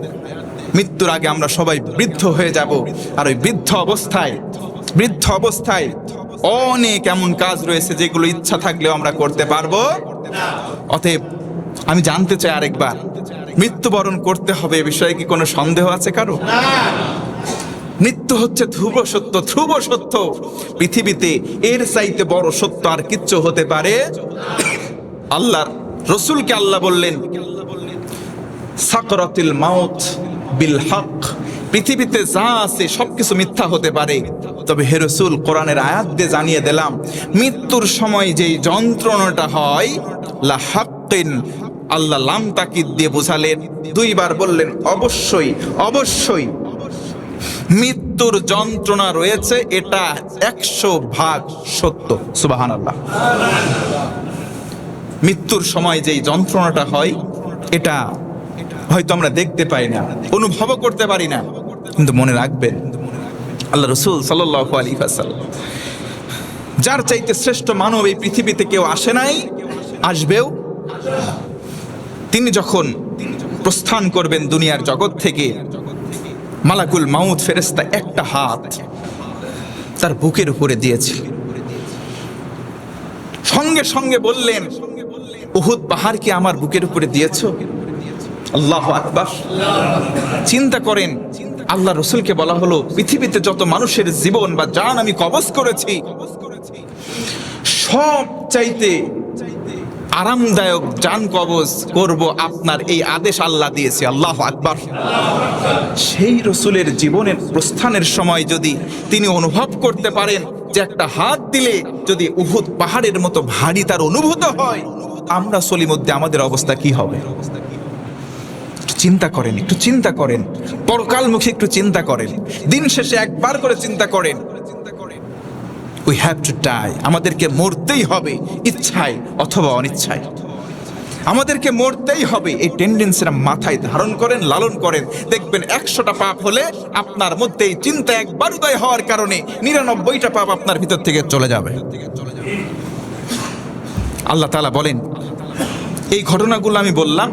মৃত্যুর আগে আমরা সবাই বৃদ্ধ হয়ে যাব। আর ওই বৃদ্ধ অবস্থায় অনেক এমন কাজ রয়েছে যেগুলো ইচ্ছা থাকলেও আমরা করতে পারবো। অতএব আমি জানতে চাই আরেকবার, মৃত্যুবরণ করতে হবে এ বিষয়ে কি কোনো সন্দেহ আছে কারো? মৃত্যু হচ্ছে ধ্রুব সত্য। পৃথিবীতে এর চাইতে বড় সত্য আর কিচ্ছু হতে পারে? আল্লাহর রসুলকে আল্লাহ বললেন সাকরাতুল মাউত বিল হক, পৃথিবীতে যা আছে সবকিছু মিথ্যা হতে পারে, তবে হে রসুল কোরআনের আয়াত দিয়ে জানিয়ে দিলাম মৃত্যুর সময় যেই যন্ত্রণাটা হয় লা হাক্কিন, আল্লাহ লাম তাকিদ দিয়ে বোঝালেন, দুইবার বললেন অবশ্যই মৃত্যুর যন্ত্রণা রয়েছে, এটা 100% সত্য। সুবহানাল্লাহ। মৃত্যুর সময় যেই যন্ত্রণাটা হয় এটা হয়তো আমরা দেখতে পাই না, অনুভব করতে পারি না, কিন্তু মনে রাখবেন আল্লাহ রসুল সাল্লাল্লাহু আলাইহি ওয়াসাল্লাম, যার চাইতে শ্রেষ্ঠ মানব এই পৃথিবীতে কেউ আসে নাই, আসবেও। তিনি যখন প্রস্থান করবেন দুনিয়ার জগৎ থেকে, মালাকুল মাউত ফেরেশতা একটা হাত তার বুকের উপরে দিয়েছে, সঙ্গে সঙ্গে বললেন উহুদ পাহাড় কি আমার বুকের উপরে দিয়েছো? আল্লাহু আকবার। চিন্তা করেন, আল্লাহ রসুলকে বলা হলো পৃথিবীতে যত মানুষের জীবন বা জান আমি কবজ করেছি, সব চাইতে আরামদায়ক জান কবজ করব আপনার এই আদেশ আল্লাহ দিয়েছে। আল্লাহু আকবার। সেই রসুলের জীবনের প্রস্থানের সময় যদি তিনি অনুভব করতে পারেন যে একটা হাত দিলে যদি উহুদ পাহাড়ের মতো ভারী তার অনুভূত হয়, আমরা সলিমুদ্দে আমাদের অবস্থা কি হবে? একটু চিন্তা করেন, পরকালমুখী একটু চিন্তা করেন, দিন শেষে একবার করে চিন্তা করেন, উই হ্যাভ টু ডাই, আমাদেরকে মরতেই হবে, ইচ্ছায় অথবা অনিচ্ছায়। আমাদেরকে মরতেই হবে, এই টেন্ডেন্সিটা মাথায় ধারণ করেন, লালন করেন। দেখবেন 100টা পাপ হলে আপনার মধ্যে এই চিন্তা একবার উদয় হওয়ার কারণে 99টা পাপ আপনার ভিতর থেকে চলে যাবে। আল্লাহ তাআলা বলেন, এই ঘটনাগুলো আমি বললাম,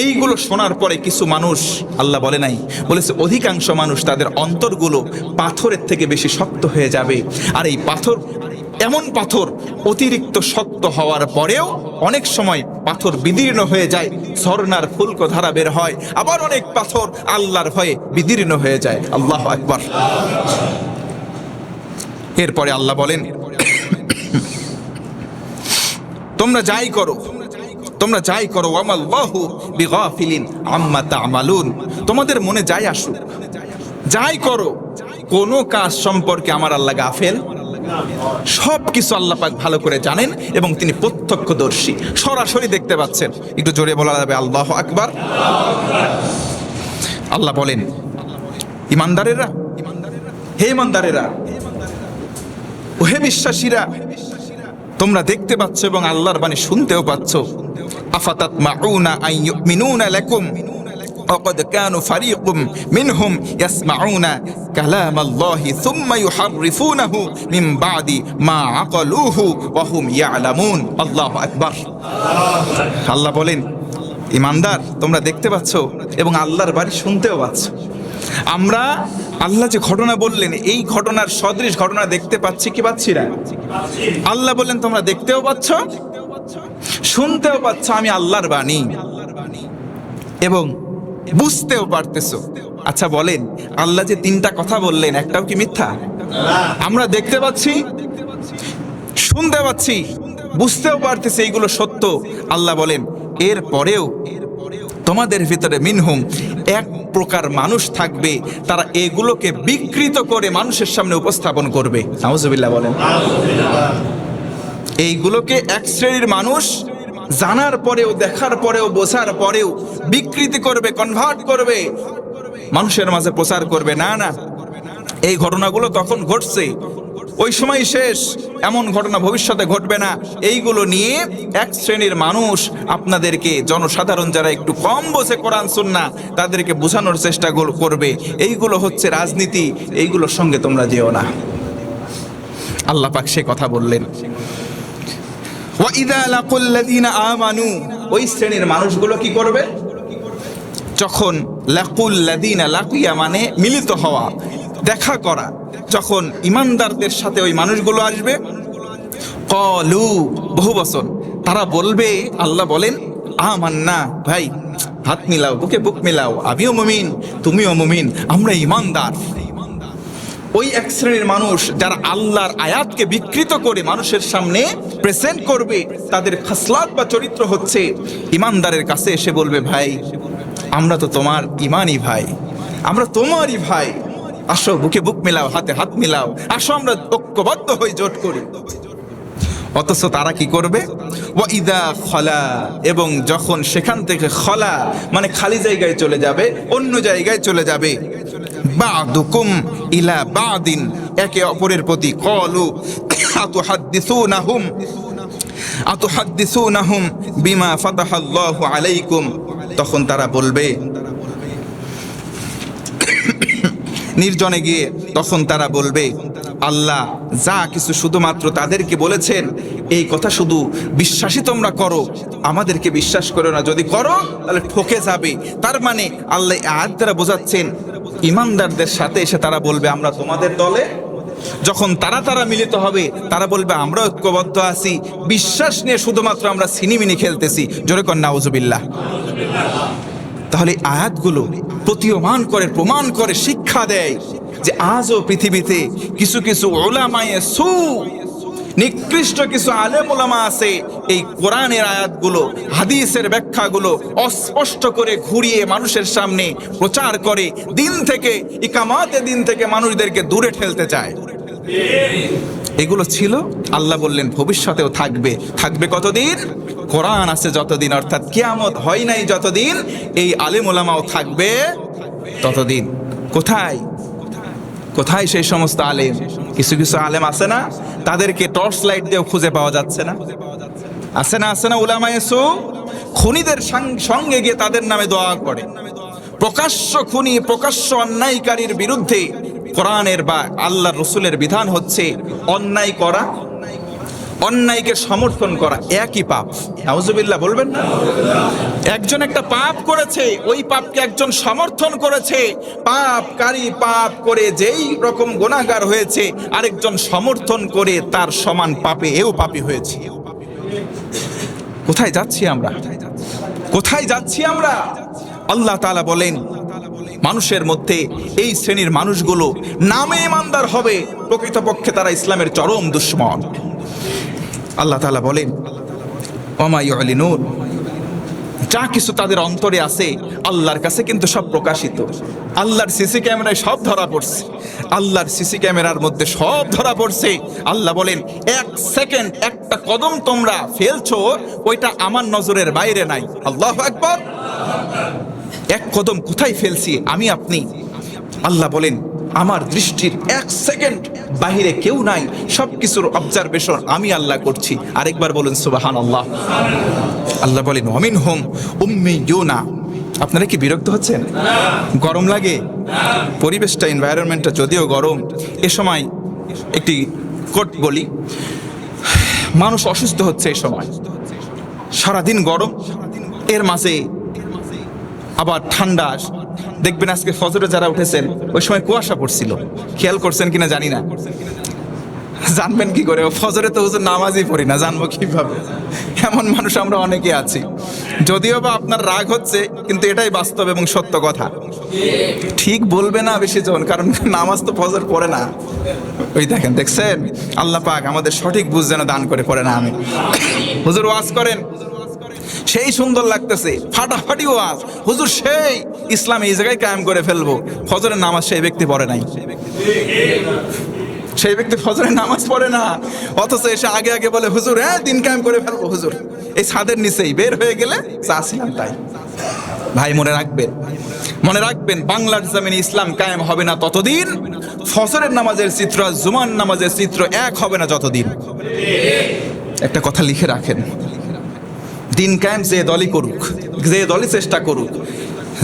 এইগুলো শোনার পরে কিছু মানুষ, আল্লাহ বলে নাই, বলেছে অধিকাংশ মানুষ তাদের অন্তরগুলো পাথরের থেকে বেশি শক্ত হয়ে যাবে। আর এই পাথর এমন পাথর, অতিরিক্ত শক্ত হওয়ার পরেও অনেক সময় পাথর বিদীর্ণ হয়ে যায়, ঝর্ণার ফুলকধারা বের হয়। আবার অনেক পাথর আল্লাহর ভয়ে বিদীর্ণ হয়ে যায়। আল্লাহু আকবার। এরপরে আল্লাহ বলেন, তোমরা যাই করো ওয়ামাল্লাহু বিগাফিলিন আম্মা তা'মালুন, তোমাদের মনে যাই আসুক, যাই করো, কোনো কাজ সম্পর্কে আমার আল্লাহ গাফেল, সব কিছু আল্লাহ পাক ভালো করে জানেন এবং তিনি প্রত্যক্ষদর্শী, সরাসরি দেখতে পাচ্ছেন। একটু জোরে বলা যাবে আল্লাহু আকবার। আল্লাহ বলেন, ইমানদারেরা, হে ইমানদারেরা, ওহে বিশ্বাসীরা, তোমরা দেখতে পাচ্ছ এবং আল্লাহর বাণী শুনতেও পাচ্ছ। আফাতাতমাউনা আইয়ুমিনুনা লাকুম وقد كانوا فريق منهم يسمعون كلام الله ثم يحرفونه من بعد ما عقلوه وهم يعلمون। الله أكبر। আল্লাহ বলেন, ইমানদার, তোমরা দেখতে পাচ্ছ এবং আল্লাহর বাণী শুনতেও পাচ্ছ। আমরা আল্লাহ যে ঘটনা বললেন, এই ঘটনার সদৃশ ঘটনা দেখতে পাচ্ছি কি পাচ্ছি না? আল্লাহ বললেন, তোমরা দেখতেও পাচ্ছ, শুনতেও পাচ্ছ আমি আল্লাহর বাণী, এবং বুঝতেও পারতেছো। আচ্ছা বলেন, আল্লাহ যে 3টা কথা বললেন, একটাও কি মিথ্যা? আমরা দেখতে পাচ্ছি, শুনতে পাচ্ছি, বুঝতেও পারতেছি, এইগুলো সত্য। আল্লাহ বলেন, এর পরেও তোমাদের ভিতরে মিনহুম, এক প্রকার মানুষ থাকবে, তারা এগুলোকে বিকৃত করে মানুষের সামনে উপস্থাপন করবে। নাউজুবিল্লাহ বলেন। এইগুলোকে এক শ্রেণীর মানুষ জানার পরেও, দেখার পরেও, বোঝার পরেও বিকৃতি করবে, কনভার্ট করবে, মানুষের মাঝে প্রচার করবে। না না, এই ঘটনাগুলো তখন ঘটছে, ওই সময় শেষ, এমন ঘটনা ভবিষ্যতে ঘটবে না। এইগুলো নিয়ে এক শ্রেণীর মানুষ আপনাদেরকে, জনসাধারণ যারা একটু কম বোঝে কোরআন সুন্নাহ, তাদেরকে বোঝানোর চেষ্টা করবে এইগুলো হচ্ছে রাজনীতি, এইগুলোর সঙ্গে তোমরা যেও না। আল্লাহ পাক সে কথা বললেন। ওয়াইদা লাকুল্লাযীনা আমানু, ওই শ্রেণীর মানুষগুলো কি করবে? যখন লাকুল্লাযীনা, লাকিয়া মানে মিলিত হওয়া, দেখা করা, যখন ইমানদারদের সাথে ওই মানুষগুলো আসবে, ক্বালু, বহু বচন, তারা বলবে, আল্লাহ বলেন, আমান্না, ভাই হাত মিলাও, বুকে বুক মিলাও, আমিও মুমিন, তুমিও মুমিন, আমরা ইমানদার। ওই এক শ্রেণীর মানুষ যারা আল্লাহর আয়াতকে বিকৃত করে মানুষের সামনে প্রেজেন্ট করবে, তাদের খাসলাত বা চরিত্র হচ্ছে, ইমানদারের কাছে এসে বলবে, ভাই আমরা তো তোমার ইমানই ভাই, আমরা তোমারই ভাই, আসো বুকে বুক মিলাও, হাতে হাত মিলাও, আসো আমরা ঐক্যবদ্ধ হয়ে জোট করি। অথচ তারা কি করবে? ওয়াইদা খলা, এবং যখন সেখান থেকে খলা মানে খালি জায়গায় চলে যাবে, অন্য জায়গায় চলে যাবে, বা'দুকুম ইলা বা'দিন, একে অপরের প্রতি, ক্বালু আতুহাদ্দিসুনাহুম বিমা ফাতাহাল্লাহু আলাইকুম, তখন তারা বলবে, নির্জনে গিয়ে তখন তারা বলবে, আল্লাহ যা কিছু শুধুমাত্র তাদেরকে বলেছেন, এই কথা শুধু বিশ্বাসই তোমরা করো, আমাদেরকে বিশ্বাস করো না, যদি করো তাহলে ঠকে যাবে। তার মানে আল্লাহ আয়াত দ্বারা বোঝাচ্ছেন, ইমানদারদের সাথে এসে তারা বলবে, আমরা তোমাদের দলে। যখন তারা মিলিত হবে, তারা বলবে, আমরা ঐক্যবদ্ধ আছি, বিশ্বাস নিয়ে শুধুমাত্র আমরা সিনিমিনি খেলতেছি। জোরে কর নাউজুবিল্লাহ। তাহলে আয়াতগুলো প্রতীয়মান করে, প্রমাণ করে, শিক্ষা দেয় যে আজও পৃথিবীতে কিছু কিছু উলামায়ে সু, নিকৃষ্ট কিছু আলেম উলামা আছে, এই কোরআনের আয়াতগুলো, হাদিসের ব্যাখ্যাগুলো অস্পষ্ট করে ঘুরিয়ে মানুষের সামনে প্রচার করে, দিন থেকে, ইকামাতে দিন থেকে মানুষদেরকে দূরে ঠেলতে চায়। এগুলো ছিল, আল্লাহ বললেন ভবিষ্যতেও থাকবে। থাকবে কতদিন? কোরআন আছে যতদিন, অর্থাৎ কিয়ামত হয় নাই যতদিন, এই আলেম ওলামাও থাকবে ততদিন। কোথায় কোথায় সেই সমস্ত আলেম? কিছু কিছু আলেম আছে না, তাদেরকে টর্চ লাইট দিয়েও খুঁজে পাওয়া যাচ্ছে না। আছে না উলামায়ে সু খুনিদের সঙ্গে গিয়ে তাদের নামে দোয়া করে। প্রকাশ্য খুনি, প্রকাশ্য অন্যায়কারীর বিরুদ্ধে কোরআনের বা আল্লাহর রাসূলের বিধান হচ্ছে অন্যায় করা, অন্যায়কে সমর্থন করা একই পাপ। নাউজুবিল্লাহ বলবেন না? একজন একটা পাপ করেছে, ওই পাপকে একজন সমর্থন করেছে, পাপকারী পাপ করে যেই রকম গুনাহগার হয়েছে, আরেকজন সমর্থন করে তার সমান পাপে এও পাপী হয়েছে। কোথায় যাচ্ছি আমরা? কোথায় যাচ্ছি আমরা? আল্লাহ তাআলা বলেন মানুষের মধ্যে এই শ্রেণীর মানুষগুলো নামে ইমানদার হবে, প্রকৃতপক্ষে তারা ইসলামের চরম দুশমন। আল্লাহ তাআলা বলেন ওমা ইউলিনুন, যা কিছু তাদের অন্তরে আছে আল্লাহর কাছে কিন্তু সব প্রকাশিত। আল্লাহর সিসি ক্যামেরায় সব ধরা পড়ছে, আল্লাহর সিসি ক্যামেরার মধ্যে সব ধরা পড়ছে। আল্লাহ বলেন এক সেকেন্ড, একটা কদম তোমরা ফেলছো, ওইটা আমার নজরের বাইরে নাই। আল্লাহু আকবার। এক কদম কোথায় ফেলছি আমি আপনি, আল্লাহ বলেন আমার দৃষ্টির এক সেকেন্ড বাহিরে কেউ নাই, সবকিছুর অবজারভেশন আমি আল্লাহ করছি। আরেকবার বলুন সুবহানাল্লাহ। আল্লাহ বলেন ওয়ামিনহুম উম্মিয়ুনা। আপনারা কি বিরক্ত হচ্ছেন? গরম লাগে? পরিবেশটা, এনভায়রনমেন্টটা যদিও গরম, এ সময় একটি কোট বলি, মানুষ অসুস্থ হচ্ছে এই সময়, সারাদিন গরম, এর মাঝে আবার ঠান্ডা। দেখবেন আজকে ফজরে যারা উঠেছেন ওই সময় কুয়াশা পড়ছিল, খেয়াল করছেন কিনা জানি না। জানবেন কি করে? ফজরে তো হুজুর নামাজই পড়ি না, জানবো কিভাবে? এমন মানুষ আমরা অনেকে আছি। যদিও বা আপনার রাগ হচ্ছে, কিন্তু এটাই বাস্তব এবং সত্য কথা। ঠিক বলবে না বেশি জন, কারণ নামাজ তো ফজর পড়ে না। ওই দেখেন, দেখছেন? আল্লাহ পাক আমাদের সঠিক বুঝ যেন দান করে, পড়ে না আমি। হুজুর ওয়াজ করেন, সেই সুন্দর লাগতেছে, ফাটাফাটি ওয়াজ, হুজুর সেই ইসলাম এই জায়গায় কায়েম করে ফেলবো। ফজরের নামাজ সেই ব্যক্তি পড়ে নাই, সেই ব্যক্তি ফজরের নামাজ পড়ে না, অথচ এসে আগে আগে বলে হুজুর হ্যাঁ দিন কায়েম করে ফেলবো। হুজুর এই ছাদের নিচেই বের হয়ে গেলে চাচ্ছিলাম তাই। ভাই মনে রাখবেন, মনে রাখবেন, বাংলার জমিনে ইসলাম কায়েম হবে না ততদিন, ফজরের নামাজের চিত্র আর জুমার নামাজের চিত্র এক হবে না যতদিন। একটা কথা লিখে রাখেন, দিন কায়েম যে দলই করুক, যে দলই চেষ্টা করুক,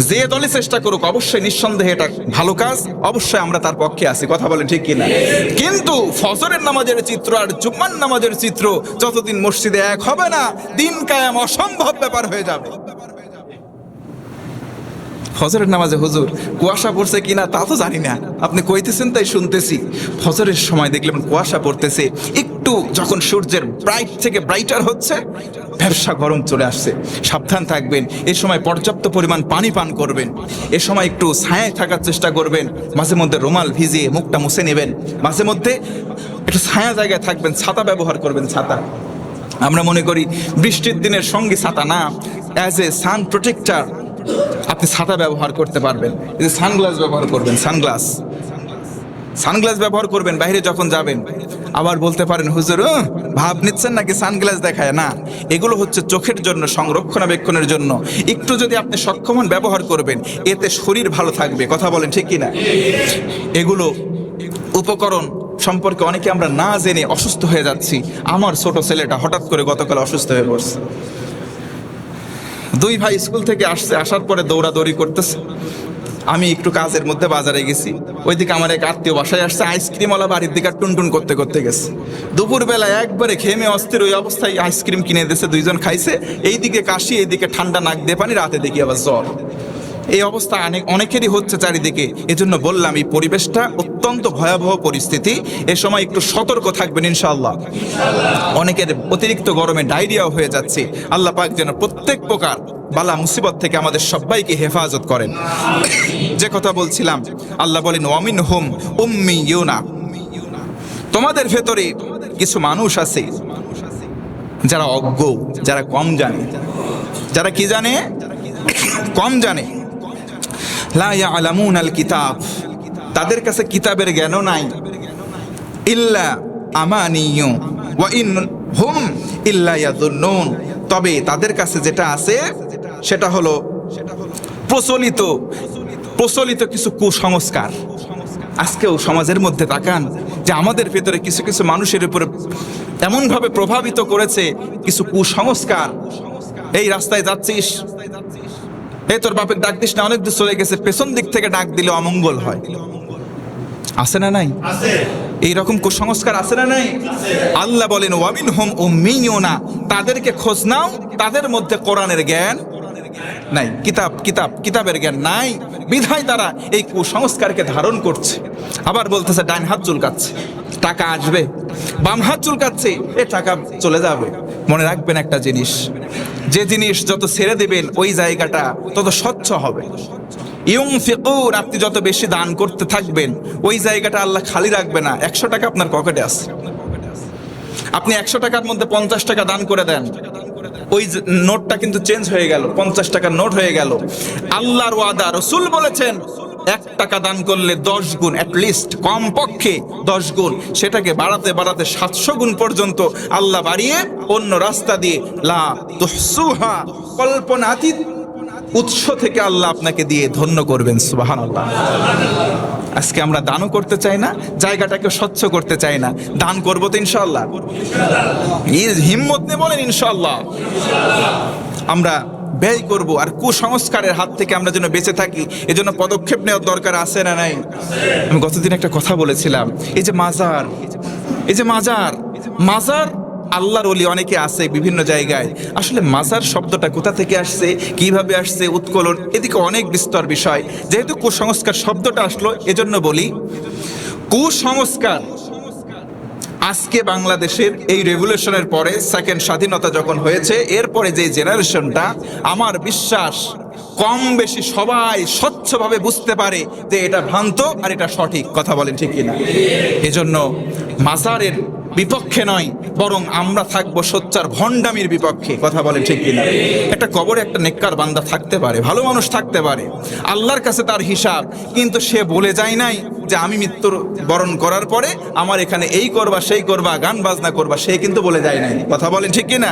যে দলই চেষ্টা করুক, অবশ্যই নিঃসন্দেহে এটা ভালো কাজ, অবশ্যই আমরা তার পক্ষে আছি। কথা বলেন ঠিক কিনা? কিন্তু ফজরের নামাজের চিত্র আর জুম্মার নামাজের চিত্র যতদিন মসজিদে এক হবে না, দিন কায়েম অসম্ভব ব্যাপার হয়ে যাবে। ফজরের নামাজে হুজুর কুয়াশা পড়ছে কিনা তা তো জানি না, আপনি কইতেছেন তাই শুনতেছি। ফজরের সময় দেখলাম কুয়াশা পড়তেছে, একটু যখন সূর্যের ব্রাইট থেকে ব্রাইটার হচ্ছে, ব্যবসা গরম চলে আসছে। সাবধান থাকবেন, এ সময় পর্যাপ্ত পরিমাণ পানি পান করবেন, এ সময় একটু ছায়ায় থাকার চেষ্টা করবেন, মাঝে মধ্যে রুমাল ভিজিয়ে মুখটা মুছে নেবেন, মাঝে মধ্যে একটু ছায়া জায়গায় থাকবেন, ছাতা ব্যবহার করবেন। ছাতা আমরা মনে করি বৃষ্টির দিনের সঙ্গী ছাতা না, অ্যাজ এ সান প্রোটেক্টর আপনি ছাতা ব্যবহার করতে পারবেন। এই যে সানগ্লাস ব্যবহার করবেন, সানগ্লাস ব্যবহার করবেন বাইরে যখন যাবেন। আবার বলতে পারেন হুজুর ভাব নিচ্ছেন নাকি সানগ্লাস দেখায়? না, এগুলো হচ্ছে চোখের জন্য, সংরক্ষণাবেক্ষণের জন্য। একটু যদি আপনি সক্ষম হন ব্যবহার করবেন, এতে শরীর ভালো থাকবে। কথা বলেন ঠিক কিনা? এগুলো উপকরণ সম্পর্কে অনেকে আমরা না জেনে অসুস্থ হয়ে যাচ্ছি। আমার ছোট ছেলেটা হঠাৎ করে গতকাল অসুস্থ হয়ে পড়ছে। দুই ভাই স্কুল থেকে আসছে, আসার পরে দৌড়াদৌড়ি করতেছে। আমি একটু কাজের মধ্যে বাজারে গেছি, ওইদিকে আমার এক আত্মীয় বাসায় আসছে, আইসক্রিমওয়ালা বাড়ির দিকে টুনটুন করতে করতে গেছে। দুপুরবেলা একবারে খেমে অস্থির ওই অবস্থায় আইসক্রিম কিনে দিয়েছে, দুইজন খাইছে। এইদিকে কাশি, এইদিকে ঠান্ডা, নাক দিয়ে পানি, রাতে দেখি আবার জ্বর। এই অবস্থা অনেকেরই হচ্ছে চারিদিকে। এজন্য বললাম এই পরিবেশটা অত্যন্ত ভয়াবহ পরিস্থিতি, এ সময় একটু সতর্ক থাকবেন ইনশাআল্লাহ। অনেকের অতিরিক্ত গরমে ডায়রিয়াও হয়ে যাচ্ছে। আল্লাহ পাক যেন প্রত্যেক প্রকার বালা মুসিবত থেকে আমাদের সবাইকে হেফাজত করেন। যে কথা বলছিলাম, আল্লাহ বলেন ওয়ামিনহুম উম্মিয়ুনা, তোমাদের ভেতরে কিছু মানুষ আছে যারা অজ্ঞ, যারা কম জানে। যারা কি জানে? কম জানে। লা ইয়ালামুনাল কিতাব, তাদের কাছে কিতাবের জ্ঞানও নাই। ইল্লা আমানিয়ু ওয়া ইন হুম ইল্লা ইয়াযুন্নুন, তবে তাদের কাছে যেটা আছে সেটা হলো প্রচলিত কিছু কুসংস্কার। আজকেও সমাজের মধ্যে তাকান যে আমাদের ভেতরে কিছু কিছু মানুষের উপরে এমনভাবে প্রভাবিত করেছে কিছু কুসংস্কার। এই রাস্তায় যাচ্ছিস, এই তোর বাপের ডাক দিস না, অনেক দূর চলে গেছে, পেছন দিক থেকে ডাক দিলে অমঙ্গল হয়। আছে না নাই? এইরকম কুসংস্কার আছে না নাই? আল্লাহ বলেন ওয়ামিনহুম উম্মিয়ুনা, তাদেরকে খোঁজ নাও, তাদের মধ্যে কোরআনের জ্ঞান নাই, কিতাবের জ্ঞান নাই, বিধায় তারা এই কুসংস্কারকে ধারণ করছে। আবার বলতেছে ডান হাত চুলকাচ্ছে, টাকা আসবে, বাম হাত চুলকাচ্ছে, এ টাকা চলে যাবে। মনে রাখবেন একটা জিনিস, যে জিনিস যত ছেড়ে দেবেন ওই জায়গাটা তত স্বচ্ছ হবে। ইউনফিকুন, আপনি যত বেশি দান করতে থাকবেন ওই জায়গাটা আল্লাহ খালি রাখবে না। 100 টাকা আপনার পকেটে আছে, আপনি 100 টাকার মধ্যে 50 টাকা দান করে দেন, ওই নোটটা কিন্তু চেঞ্জ হয়ে গেল, 50 টাকার নোট হয়ে গেল। আল্লাহর ওয়াদা, রাসূল বলেছেন 1 টাকা দান করলে 10 গুণ, অ্যাটলিস্ট কমপক্ষে 10 গুণ, সেটাকে বাড়াতে বাড়াতে 700 গুণ পর্যন্ত আল্লাহ বাড়িয়ে অন্য রাস্তা দিয়ে লা তুহসুহা, কল্পনাতীত উৎস থেকে আল্লাহ আপনাকে দিয়ে ধন্য করবেন। সুবহানাল্লাহ। আজকে আমরা দানও করতে চাই না, জায়গাটাকে স্বচ্ছ করতে চাই না। দান করবো তো ইনশাআল্লাহ, হিম্মত নিয়ে বলেন ইনশাআল্লাহ। আমরা ব্যয় করব, আর কুসংস্কারের হাত থেকে আমরা যেন বেঁচে থাকি এজন্য পদক্ষেপ নেওয়ার দরকার আছে না নাই? আমি গতদিন একটা কথা বলেছিলাম, এই যে মাজার, এই যে মাজার আল্লাহর ওলি অনেকে আছে বিভিন্ন জায়গায়। আসলে মাজার শব্দটা কোথা থেকে আসছে, কিভাবে আসছে, উৎকলন, এদিকে অনেক বিস্তর বিষয়। যেহেতু কুসংস্কার শব্দটা আসলো এজন্য বলি, কুসংস্কার আজকে বাংলাদেশের এই রেভলিউশনের পরে, সেকেন্ড স্বাধীনতা যখন হয়েছে, এরপরে যে জেনারেশনটা, আমার বিশ্বাস কম বেশি সবাই স্বচ্ছভাবে বুঝতে পারে যে এটা ভ্রান্ত আর এটা সঠিক। কথা বলেন ঠিক কিনা? এজন্য মাজারের বিপক্ষে নয়, বরং আমরা থাকবো সোচ্চার ভণ্ডামির বিপক্ষে। কথা বলেন ঠিক কিনা? একটা কবরে একটা নেককার বান্দা থাকতে পারে, ভালো মানুষ থাকতে পারে, আল্লাহর কাছে তার হিসাব, কিন্তু সে বলে যায় নাই যে আমি মৃত্যুর বরণ করার পরে আমার এখানে এই করবা সেই করবা, গান বাজনা করবা, সে কিন্তু বলে যায় নাই। কথা বলেন ঠিক কিনা?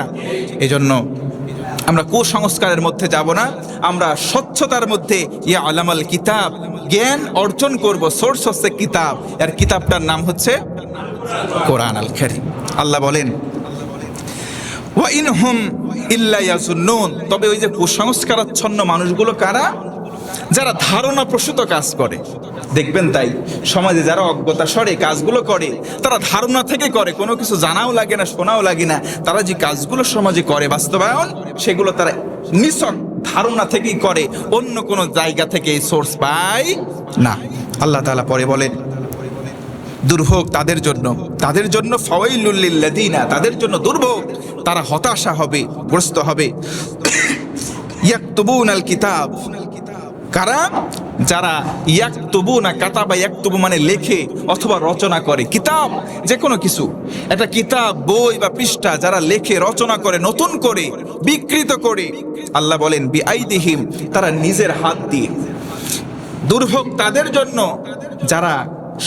এজন্য আমরা কুসংস্কারের মধ্যে যাব না, আমরা স্বচ্ছতার মধ্যে ইয়া আলামাল কিতাব, জ্ঞান অর্জন করব। সোর্স হচ্ছে কিতাব, আর কিতাবটার নাম হচ্ছে কোরআন আল কারীম। আল্লাহ বলেন ওয়া ইনহুম ইল্লা ইয়াজুন্নুন, তবে ওই যে কুসংস্কারাচ্ছন্ন মানুষগুলো কারা? যারা ধারণা প্রসূত কাজ করে। দেখবেন তাই সমাজে যারা অজ্ঞতা স্বরে কাজগুলো করে, তারা ধারণা থেকে করে, কোনো কিছু জানাও লাগে না, শোনাও লাগে না। তারা যে কাজগুলো সমাজে করে বাস্তবায়ন, সেগুলো তারা নিছক ধারণা থেকেই করে, অন্য কোনো জায়গা থেকে এই সোর্স পায় না। আল্লাহ তাআলা পরে বলেন দুর্ভোগ তাদের জন্য ফাওয়াইলুল লিল্লাযিনা, তাদের জন্য দুর্ভোগ, তারা হতাশা হবে, গ্রস্ত হবে। ইয়াকতুবুনাল কিতাব, কারা? যারা ইয়াকতুবুনা, কাতাবা ইয়াকতুবু মানে লেখে অথবা রচনা করে। কিতাব যে কোনো কিছু, একটা কিতাব, বই বা পৃষ্ঠা যারা লেখে, রচনা করে, নতুন করে, বিকৃত করে। আল্লাহ বলেন বিআইদিহিম, তারা নিজের হাত দিয়ে। দুর্ভোগ তাদের জন্য যারা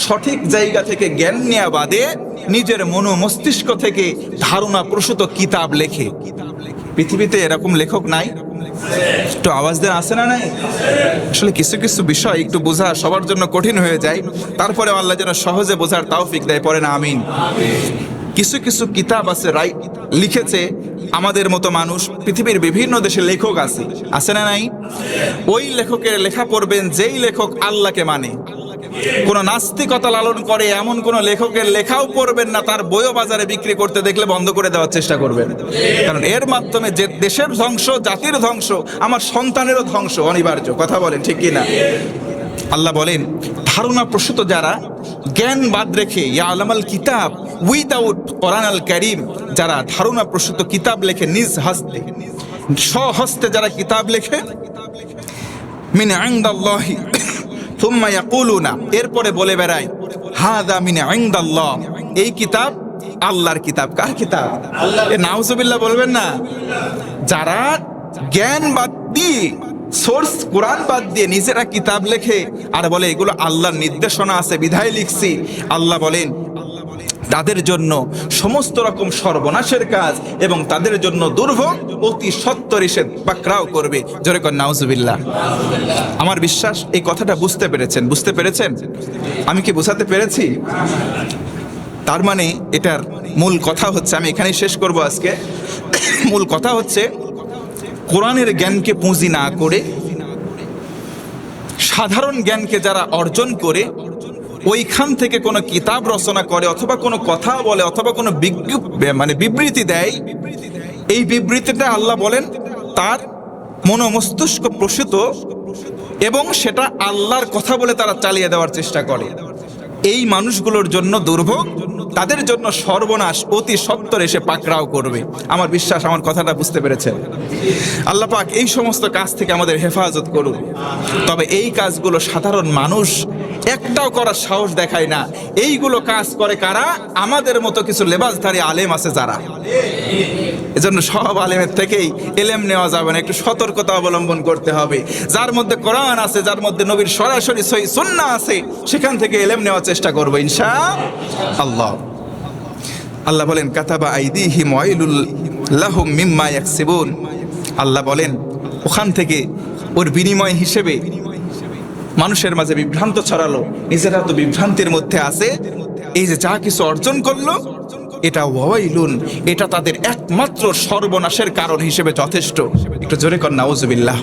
সঠিক জায়গা থেকে জ্ঞান নেওয়া বাদে নিজের মনো মস্তিষ্ক থেকে ধারণা প্রসূত কিতাব লেখে। পৃথিবীতে এরকম লেখক নাই? একটু আওয়াজ দেন, আছে না নাই? আসলে কিছু কিছু বিষয় একটু বোঝা সবার জন্য কঠিন হয়ে যায়, তারপরে আল্লাহ যেন সহজে বোঝার তৌফিক দেয়। পড়ে না আমিন। কিছু কিছু কিতাব আছে লিখেছে আমাদের মতো মানুষ, পৃথিবীর বিভিন্ন দেশে লেখক আছে না নাই? ওই লেখকের লেখা পড়বেন যেই লেখক আল্লাহকে মানে। কোন নাস্তিকতা লালন করে এমন কোন লেখকের লেখাও পড়বেন না, তার বইও বাজারে বিক্রি করতে দেখলে বন্ধ করে দেওয়ার চেষ্টা করবেন। কারণ এর মাধ্যমে যে দেশের ধ্বংস, জাতির ধ্বংস, আমার সন্তানেরও ধ্বংস অনিবার্য। কথা বলেন ঠিক কিনা? আল্লাহ বলেন ধারণা প্রসূত যারা, জ্ঞান বাদ রেখে ইয়া আলামাল কিতাব, উইদাউট কোরআন আল কারীম, যারা ধারণা প্রসূত কিতাব লেখে নিজ হস্তে, স্বহস্তে যারা কিতাব লেখে, মিন ইনদাল্লাহি থুম্মা ইয়াকুলুনা, এরপরে বলে বেড়ায় হাযা মিন ইনদাল্লাহ, এই কিতাব আল্লাহর কিতাব। কার কিতাব? এ নাউজুবিল্লাহ বলবেন না। যারা জ্ঞান বাদ দিয়ে, সোর্স কোরআন বাদ দিয়ে নিজেরা কিতাব লেখে আর বলে এগুলো আল্লাহর নির্দেশনা আছে বিধায় লিখছি, আল্লাহ বলেন তাদের জন্য সমস্ত রকম সর্বনাশের কাজ এবং তাদের জন্য দুর্ভোগ অতি সত্বর এসে পাকড়াও করবে। জোরে কর নাউজুবিল্লাহ। আমার বিশ্বাস এই কথাটা বুঝতে পেরেছেন? আমি কি বোঝাতে পেরেছি? তার মানে এটার মূল কথা হচ্ছে, আমি এখানেই শেষ করব আজকে। মূল কথা হচ্ছে, কোরআনের জ্ঞানকে পুঁজি না করে সাধারণ জ্ঞানকে যারা অর্জন করে ওইখান থেকে কোনো কিতাব রচনা করে অথবা কোনো কথা বলে অথবা কোনো বিবৃতি দেয়, এই বিবৃতিটা আল্লাহ বলেন তার মনোমস্তিষ্ক প্রসূত এবং সেটা আল্লাহর কথা বলে তারা চালিয়ে দেওয়ার চেষ্টা করে। এই মানুষগুলোর জন্য দুর্ভোগ, তাদের জন্য সর্বনাশ অতি সত্বর এসে পাকড়াও করবে। আমার বিশ্বাস আমার কথাটা বুঝতে পেরেছেন। আল্লাহ পাক এই সমস্ত কাজ থেকে আমাদের হেফাজত করুন। তবে এই কাজগুলো সাধারণ মানুষ একটাও করার সাহস দেখায় না। এইগুলো কাজ করে কারা? আমাদের মতো কিছু লেবাসধারী আলেম আছে যারা। এজন্য সব আলেমের থেকেই এলেম নেওয়া যাবে না, একটু সতর্কতা অবলম্বন করতে হবে। যার মধ্যে কোরআন আছে, যার মধ্যে নবীর সরাসরি সহিহ সুন্নাহ আছে, সেখান থেকে এলেম নেওয়ার চেষ্টা করবো ইনশাআল্লাহ। আল্লাহ বলেন কাতাবা আইদিহিম ওয়াইলুল লাহুম মিম্মা ইয়াকসিবুন। আল্লাহ বলেন ওখান থেকে ওর বিনিময় হিসেবে মানুষের মাঝে বিভ্রান্ত ছড়ালো, নিজেরা তো বিভ্রান্তির মধ্যে আছে। এই যে যা কিছু অর্জন করলো এটা ওয়াইলুন, এটা তাদের একমাত্র সর্বনাশের কারণ হিসেবে যথেষ্ট। একটু জোরে কর নাউজুবিল্লাহ।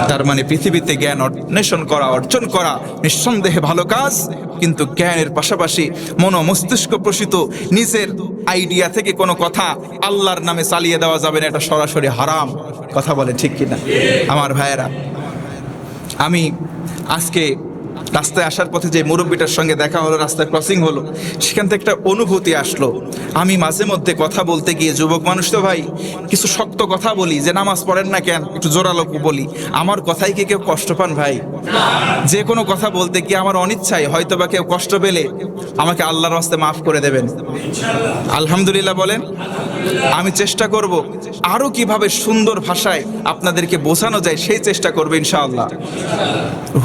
তার মানে পৃথিবীতে জ্ঞান অন্বেষণ করা, অর্জন করা নিঃসন্দেহে ভালো কাজ, কিন্তু জ্ঞানের পাশাপাশি মস্তিষ্ক প্রসূত নিজের আইডিয়া থেকে কোনো কথা আল্লাহর নামে চালিয়ে দেওয়া যাবে না, এটা সরাসরি হারাম। কথা বলে ঠিক কিনা আমার ভাইয়েরা? আমি আজকে রাস্তায় আসার পথে যে মুরব্বিটার সঙ্গে দেখা হলো, রাস্তায় ক্রসিং হলো, সেখান থেকে একটা অনুভূতি আসলো। আমি মাঝে মধ্যে কথা বলতে গিয়ে, যুবক মানুষ তো ভাই, কিছু শক্ত কথা বলি, যে নামাজ পড়েন না কেন, একটু জোরালো বলি। আমার কথাই কি কেউ কষ্ট পান ভাই? যে কোনো কথা বলতে গিয়ে আমার অনিচ্ছায় হয়তো বা কেউ কষ্ট পেলে আমাকে আল্লাহর রাস্তায় মাফ করে দেবেন আলহামদুলিল্লাহ বলেন। আমি চেষ্টা করব আরো কিভাবে সুন্দর ভাষায় আপনাদেরকে বোঝানো যায় সেই চেষ্টা করবো ইনশাআল্লাহ।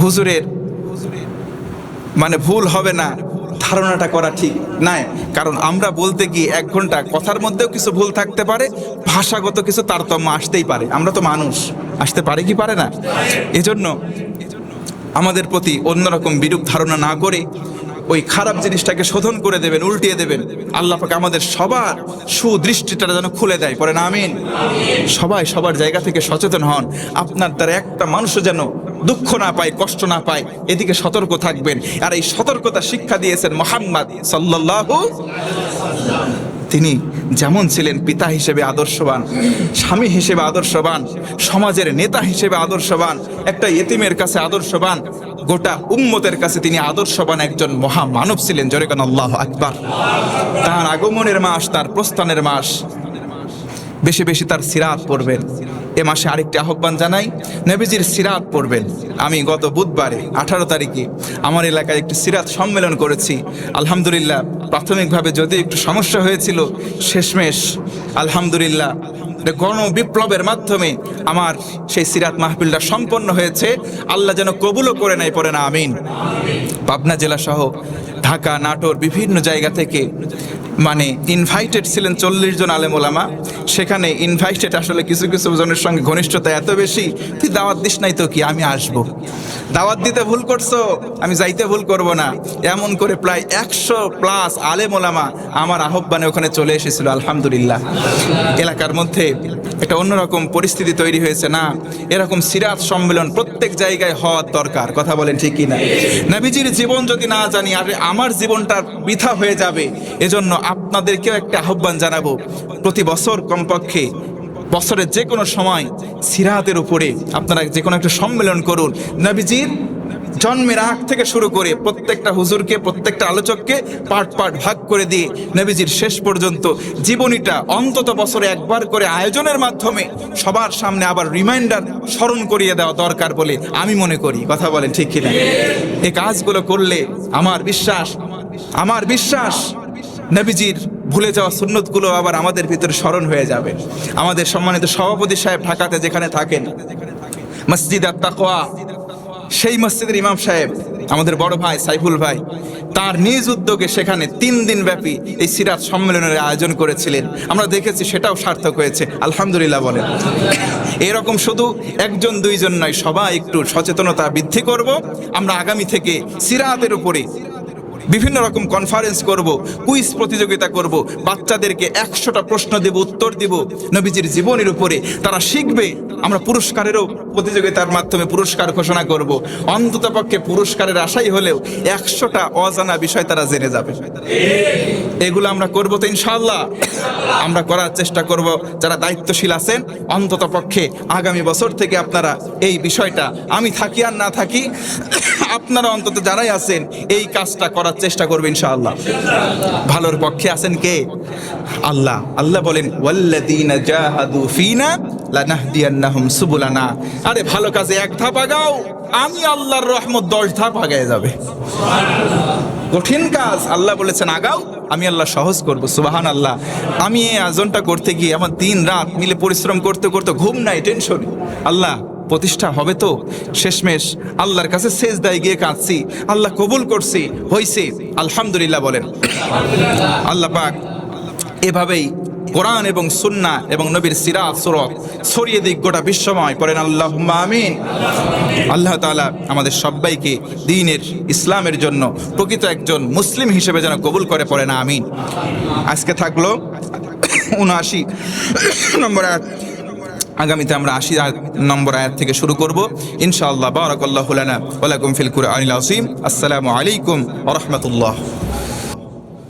হুজুরের ভুল হবে না ধারণাটা করা ঠিক নাই, কারণ আমরা বলতে গিয়ে 1 ঘন্টা কথার মধ্যেও কিছু ভুল থাকতে পারে, ভাষাগত কিছু তারতম্য আসতেই পারে। আমরা তো মানুষ, আসতে পারে কি পারে না? এজন্য আমাদের প্রতি অন্যরকম বিরূপ ধারণা না করে ওই খারাপ জিনিসটাকে শোধন করে দেবেন, উল্টিয়ে দেবেন। আল্লাহ পাক আমাদের সবার সুদৃষ্টিটা যেন খুলে দেয়, পড়েন আমিন। সবাই সবার জায়গা থেকে সচেতন হন। আপনার দ্বারা একটা মানুষও যেন দুঃখ না পায়, কষ্ট না পায়, এদিকে সতর্ক থাকবেন। আর এই সতর্কতা শিক্ষা দিয়েছেন মুহাম্মদ সাল্লাল্লাহু। তিনি যেমন ছিলেন পিতা হিসেবে আদর্শবান, স্বামী হিসেবে আদর্শবান, সমাজের নেতা হিসেবে আদর্শবান, একটা ইতিমের কাছে আদর্শবান, গোটা উম্মতের কাছে তিনি আদর্শবান একজন মহামানব ছিলেন। জোরে কান আল্লাহু আকবার। তার আগমনের মাস, তার প্রস্থানের মাস। বেশি বেশি তার সিরাত পড়বেন। এ মাসে আরেকটি আহ্বান জানাই, নবীজির সিরাত পড়বেন। আমি গত বুধবারে 18 তারিখে আমার এলাকায় একটি সিরাত সম্মেলন করেছি। আলহামদুলিল্লাহ, প্রাথমিকভাবে যদি একটু সমস্যা হয়েছিল, শেষমেশ আলহামদুলিল্লাহ গণ বিপ্লবের মাধ্যমে আমার সেই সিরাত মাহফিলটা সম্পন্ন হয়েছে। আল্লাহ যেন কবুলও করে নেয়, পড়ে না আমিন। পাবনা জেলা সহ ঢাকা, নাটোর বিভিন্ন জায়গা থেকে ইনভাইটেড ছিলেন 40 জন আলেম ওলামা। সেখানে ইনভাইটেড আসলে কিছু কিছু জনের সঙ্গে ঘনিষ্ঠতা এত বেশি, তুই দাওয়াত দিস নাই তো কি, আমি আসবো। দাওয়াত দিতে ভুল করছো, আমি যাইতে ভুল করব না। এমন করে প্রায় 100+ আলেম ওলামা আমার আহ্বানে ওখানে চলে এসেছিল। আলহামদুলিল্লাহ, এলাকার মধ্যে একটা অন্যরকম পরিস্থিতি তৈরি হয়েছে। না, এরকম সিরাত সম্মেলন প্রত্যেক জায়গায় হওয়ার দরকার। কথা বলেন ঠিক কিনা? নবীজির জীবন যদি না জানি, আর আমার জীবনটা বৃথা হয়ে যাবে। এজন্য আপনাদেরকেও একটা আহ্বান জানাবো, প্রতি বছর কমপক্ষে বছরের যে কোনো সময় সিরাতের উপরে আপনারা যে কোনো একটা সম্মেলন করুন। নবীজির জন্মের আগ থেকে শুরু করে প্রত্যেকটা হুজুরকে, প্রত্যেকটা আলোচককে পার্ট ভাগ করে দিয়ে নবীজির শেষ পর্যন্ত জীবনীটা অন্তত বছরে একবার করে আয়োজনের মাধ্যমে সবার সামনে আবার রিমাইন্ডার স্মরণ করিয়ে দেওয়া দরকার বলে আমি মনে করি। কথা বলেন ঠিক কিনা? এই কাজগুলো করলে আমার বিশ্বাস নবীজির ভুলে যাওয়া সুন্নতগুলো আবার আমাদের ভিতরে স্মরণ হয়ে যাবে। আমাদের সম্মানিত সভাপতি সাহেব ঢাকাতে যেখানে থাকেন, মসজিদ আত-তাকওয়া, সেই মসজিদের ইমাম সাহেব আমাদের বড় ভাই সাইফুল ভাই তার নিজ উদ্যোগে সেখানে 3 দিন ব্যাপী এই সিরাত সম্মেলনের আয়োজন করেছিলেন। আমরা দেখেছি সেটাও সার্থক হয়েছে, আলহামদুলিল্লাহ বলেন। এরকম শুধু একজন দুইজন নয়, সবাই একটু সচেতনতা বৃদ্ধি করব। আমরা আগামী থেকে সিরাতের উপরে বিভিন্ন রকম কনফারেন্স করব, কুইজ প্রতিযোগিতা করব, বাচ্চাদেরকে 100টা প্রশ্ন দেব, উত্তর দিব নবীজির জীবনের উপরে, তারা শিখবে। আমরা পুরস্কারেরও প্রতিযোগিতার মাধ্যমে পুরস্কার ঘোষণা করব। অন্ততপক্ষে পুরস্কারের আশাই হলেও 100টা অজানা বিষয় তারা জেনে যাবে। এগুলো আমরা করব তো ইনশাআল্লাহ। আমরা করার চেষ্টা করব। যারা দায়িত্বশীল আছেন অন্ততপক্ষে আগামী বছর থেকে আপনারা এই বিষয়টা, আমি থাকি আর না থাকি, আপনারা অন্তত যারাই আছেন এই কাজটা করার চেষ্টা করবে ইনশাআল্লাহ। ভালোর পক্ষে আছেন কে? আল্লাহ। আল্লাহ বলেন ওয়াল্লাযীনা জাহাদু ফীনা লানাহদিয়ান্নাহুম সুবুলানা। আরে ভালো কাজে 1 ধাপ আগাও, আমি আল্লাহর রহমত 10 ধাপ আগায় যাবে। কঠিন কাজ আল্লাহ বলেছেন আগাও, আমি আল্লাহ সহজ করব। সুবহানাল্লাহ। আমি এই আয়োজনটা করতে গিয়ে আমার দিন রাত মিলে পরিশ্রম করতে করতে ঘুম নাই, টেনশন। আল্লাহ প্রতিষ্ঠা হবে তো? শেষমেশ আল্লাহর কাছে সেজদায় গিয়ে কাঁদছি, আল্লাহ কবুল করছি, হইছে, আলহামদুলিল্লাহ বলেন। আল্লাহ পাক এভাবেই কোরআন এবং সুন্নাহ এবং নবীর সিরাত সুরত ছড়িয়ে দিক গোটা বিশ্বময়, পড়েন আল্লাহুম্মা আমিন। আল্লাহ তাআলা আমাদের সবাইকে দ্বীনের ইসলামের জন্য প্রকৃত একজন মুসলিম হিসেবে যেন কবুল করে, পড়েন আমিন। আজকে থাকলো 79 নম্বর আয়াত, আগামীতে আমরা 80 নম্বর আয়াত থেকে শুরু করব ইনশাআল্লাহ। বারাকাল্লাহু লানা ওয়া লাকুম ফিল কুরআনিল আযীম। আসসালামু আলাইকুম ওয়া রাহমাতুল্লাহ।